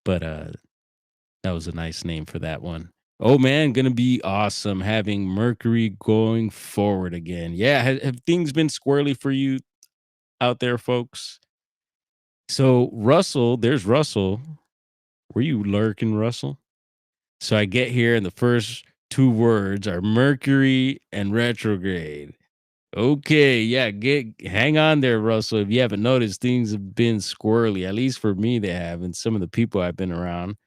but that was a nice name for that one. Oh man, gonna be awesome having Mercury going forward again. Yeah, have things been squirrely for you out there, folks? So Russell, there's Russell. Were you lurking, Russell? So I get here, and the first two words are Mercury and retrograde. Okay, yeah, get hang on there, Russell. If you haven't noticed, things have been squirrely. At least for me, they have, and some of the people I've been around.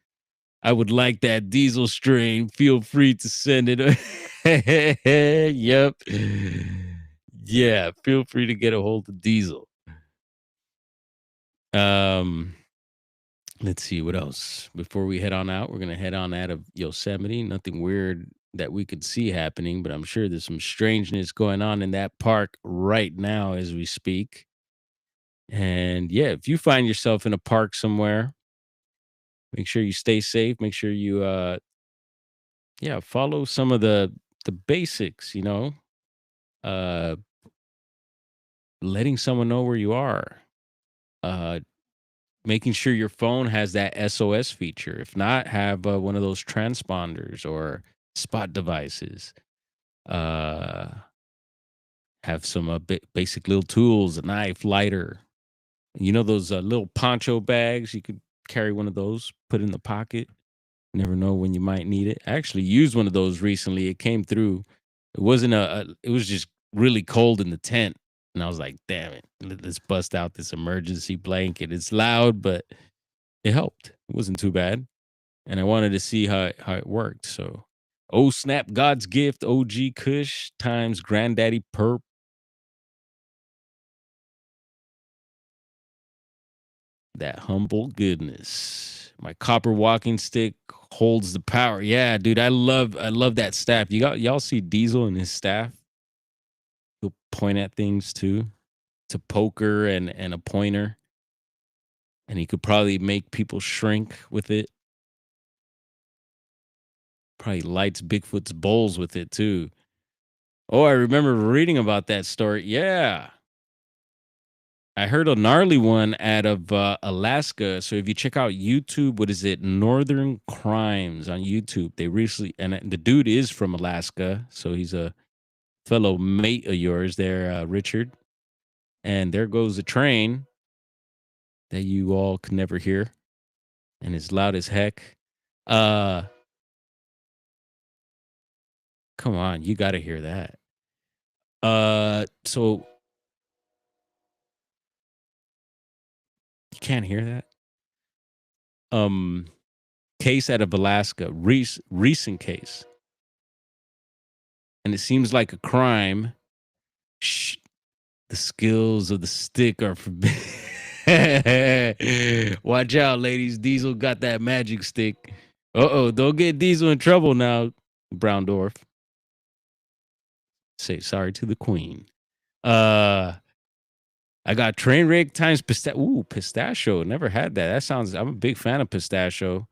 I would like that diesel strain. Feel free to send it. Yep. Yeah, feel free to get a hold of Diesel. Um, let's see what else. Before we head on out, we're gonna head on out of Yosemite. Nothing weird that we could see happening, but I'm sure there's some strangeness going on in that park right now as we speak. And yeah, if you find yourself in a park somewhere, make sure you stay safe. Make sure you yeah, follow some of the basics, uh letting someone know where you are. Uh making sure your phone has that SOS feature. If not, have one of those transponders or spot devices. Uh, have some basic little tools, a knife, lighter. You know those little poncho bags? You could carry one of those, put in the pocket. Never know when you might need it. I actually used one of those recently. It came through. It wasn't it was just really cold in the tent. And I was like, damn it, let's bust out this emergency blanket. It's loud, but it helped. It wasn't too bad, and I wanted to see how it worked. So, oh snap! God's gift, OG Kush times Granddaddy Perp. That humble goodness. My copper walking stick holds the power. Yeah, dude, I love that staff. Y'all see Diesel and his staff? He'll point at things too. It's a poker and a pointer, and he could probably make people shrink with it. Probably lights Bigfoot's bowls with it too. Oh, I remember reading about that story. Yeah. I heard a gnarly one out of Alaska. So if you check out YouTube, what is it? Northern Crimes on YouTube. They recently, and the dude is from Alaska. So he's a fellow mate of yours there, Richard. And there goes a train that you all could never hear. And it's loud as heck. Uh, Come on, you got to hear that. So you can't hear that? Um, Case out of Alaska, recent case. And it seems like a crime. Shh, the skills of the stick are forbidden. Watch out, ladies. Diesel got that magic stick. Uh-oh, don't get Diesel in trouble now, Brown Dwarf. Say sorry to the queen. Uh I got train wreck times pistachio. Ooh, pistachio. Never had that. That sounds. I'm a big fan of pistachio,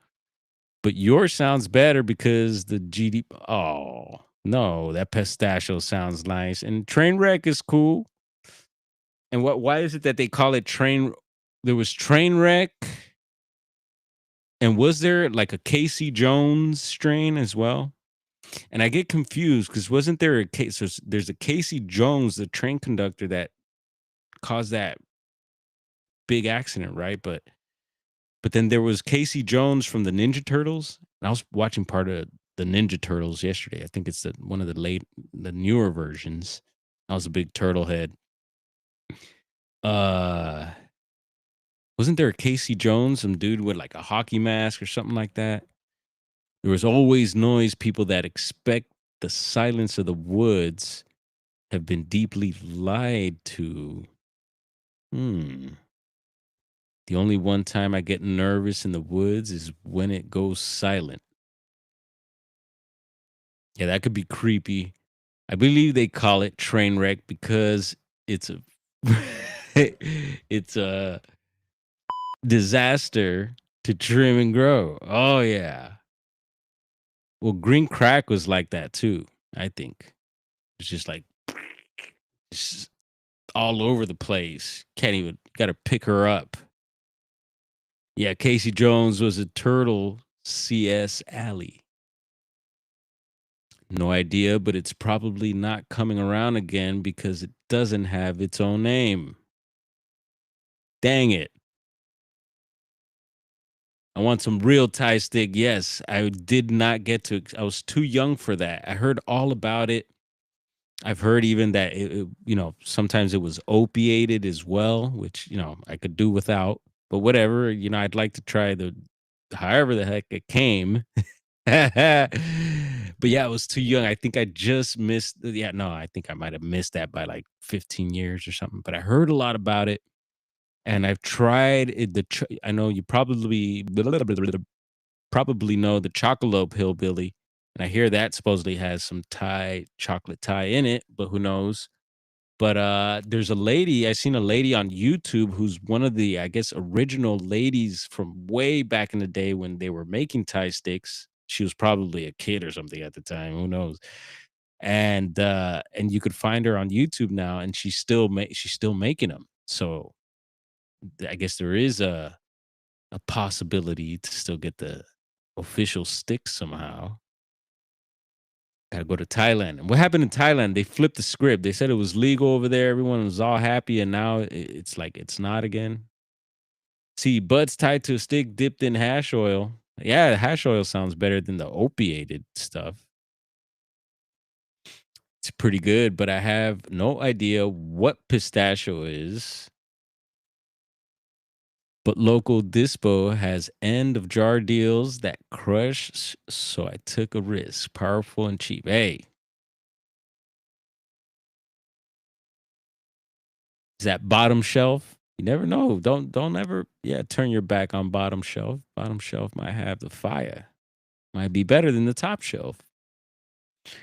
but yours sounds better because the GD. Oh no, that pistachio sounds nice, and train wreck is cool. And what? Why is it that they call it train? There was train wreck, and was there like a Casey Jones strain as well? And I get confused because wasn't there a case? There's a Casey Jones, the train conductor that caused that big accident, right? But then there was Casey Jones from the Ninja Turtles. And I was watching part of the Ninja Turtles yesterday. I think it's one of the newer versions. I was a big turtle head. Uh, wasn't there a Casey Jones, some dude with like a hockey mask or something like that? There was always noise. People that expect the silence of the woods have been deeply lied to. Hmm. The only one time I get nervous in the woods is when it goes silent. Yeah, that could be creepy. I believe they call it train wreck because it's a it's a disaster to trim and grow. Oh yeah. Well, green crack was like that too, I think. It's just like it's all over the place. Can't even gotta pick her up. Yeah, Casey Jones was a turtle CS Alley. No idea, but it's probably not coming around again because it doesn't have its own name. Dang it. I want some real Thai stick. Yes, I did not get to. I was too young for that. I heard all about it. I've heard even that sometimes it was opiated as well, which I could do without. But whatever, I'd like to try the however the heck it came. But yeah, I was too young. I think I just missed. Yeah, no, I think I might have missed that by like 15 years or something. But I heard a lot about it, and I've tried it. I know you probably know the Chocolate Hillbilly, and I hear that supposedly has some Thai chocolate Thai in it, but who knows? But there's a lady I seen a lady on YouTube who's one of the I guess original ladies from way back in the day when they were making Thai sticks. She was probably a kid or something at the time. Who knows? And you could find her on YouTube now, and she's still making them. So I guess there is a possibility to still get the official stick somehow. Gotta go to Thailand. And what happened in Thailand? They flipped the script. They said it was legal over there. Everyone was all happy, and now it's like it's not again. See, buds tied to a stick dipped in hash oil. Yeah, hash oil sounds better than the opiated stuff. It's pretty good, but I have no idea what pistachio is. But local dispo has end of jar deals that crush, so I took a risk. Powerful and cheap. Hey, is that bottom shelf? You never know. Don't ever turn your back on bottom shelf. Bottom shelf might have the fire. Might be better than the top shelf.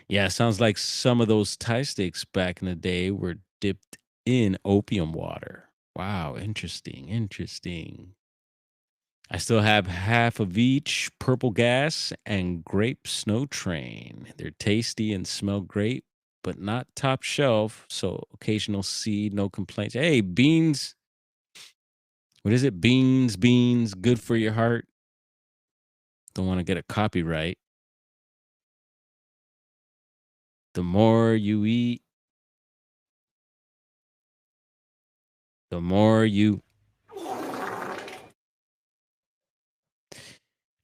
Yeah, sounds like some of those Thai sticks back in the day were dipped in opium water. Wow, interesting, interesting. I still have half of each purple gas and grape snow train. They're tasty and smell great, but not top shelf. So occasional seed, no complaints. Hey, beans. What is it? Beans, beans, good for your heart. Don't want to get a copyright. The more you eat, the more you.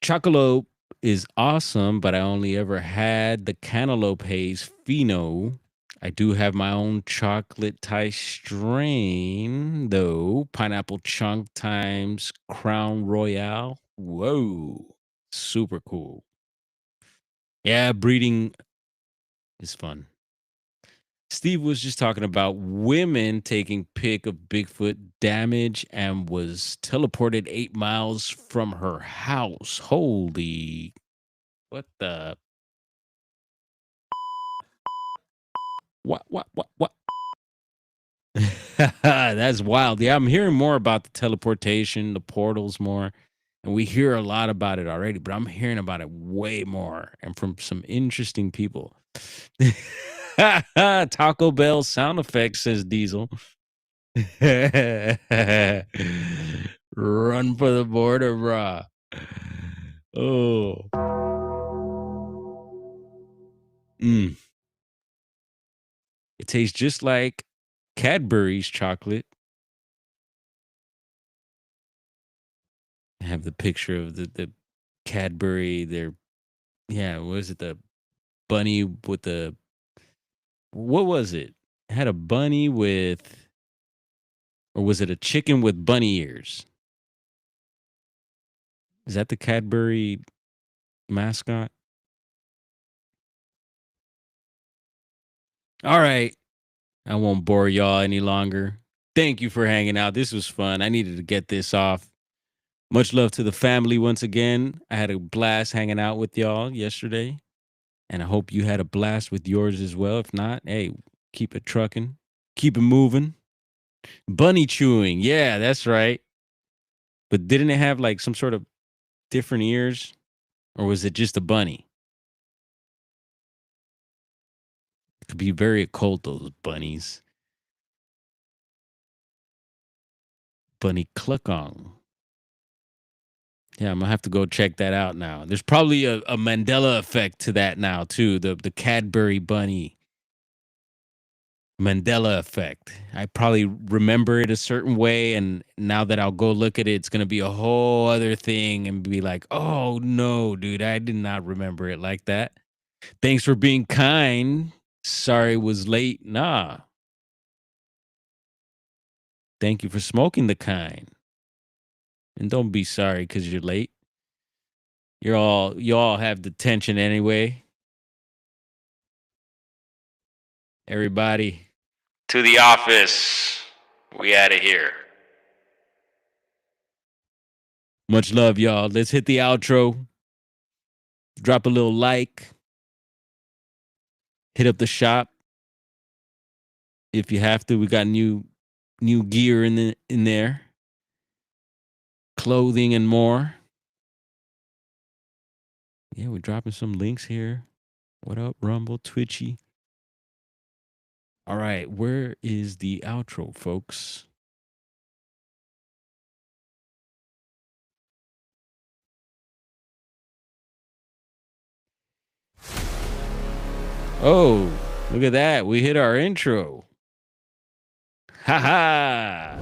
Chocolate is awesome, but I only ever had the cantaloupe haze pheno. I do have my own chocolate Thai strain, though. Pineapple chunk times Crown Royale. Whoa. Super cool. Yeah, breeding is fun. Steve was just talking about women taking pic of Bigfoot damage and was teleported 8 miles from her house. Holy, what the? What? That's wild. Yeah, I'm hearing more about the teleportation, the portals more. And we hear a lot about it already, but I'm hearing about it way more and from some interesting people. Taco Bell sound effects, says Diesel. Run for the border, brah. Oh. Mm. It tastes just like Cadbury's chocolate. I have the picture of the Cadbury. Their yeah, what was it? The bunny with the what was it? It had a bunny with, or was it a chicken with bunny ears? Is that the Cadbury mascot? All right. I won't bore y'all any longer. Thank you for hanging out. This was fun. I needed to get this off. Much love to the family once again. I had a blast hanging out with y'all yesterday, and I hope you had a blast with yours as well. If not, hey, keep it trucking, keep it moving. Bunny chewing. Yeah, that's right. But didn't it have like some sort of different ears, or was it just a bunny? It could be very occult, those bunnies. Bunny cluckong. Yeah, I'm gonna have to go check that out now. There's probably a Mandela effect to that now too. The Cadbury bunny Mandela effect. I probably remember it a certain way, and now that I'll go look at it, it's gonna be a whole other thing, and be like, "Oh no, dude, I did not remember it like that." Thanks for being kind. Sorry it was late. Nah, thank you for smoking the kind, and don't be sorry because you're late. You all have detention anyway. Everybody. To the office. We out of here. Much love, y'all. Let's hit the outro. Drop a little like. Hit up the shop if you have to. We got new gear in there, clothing and more. Yeah, we're dropping some links here. What up, Rumble, Twitchy? All right, where is the outro, folks? Oh, look at that. We hit our intro. Ha ha.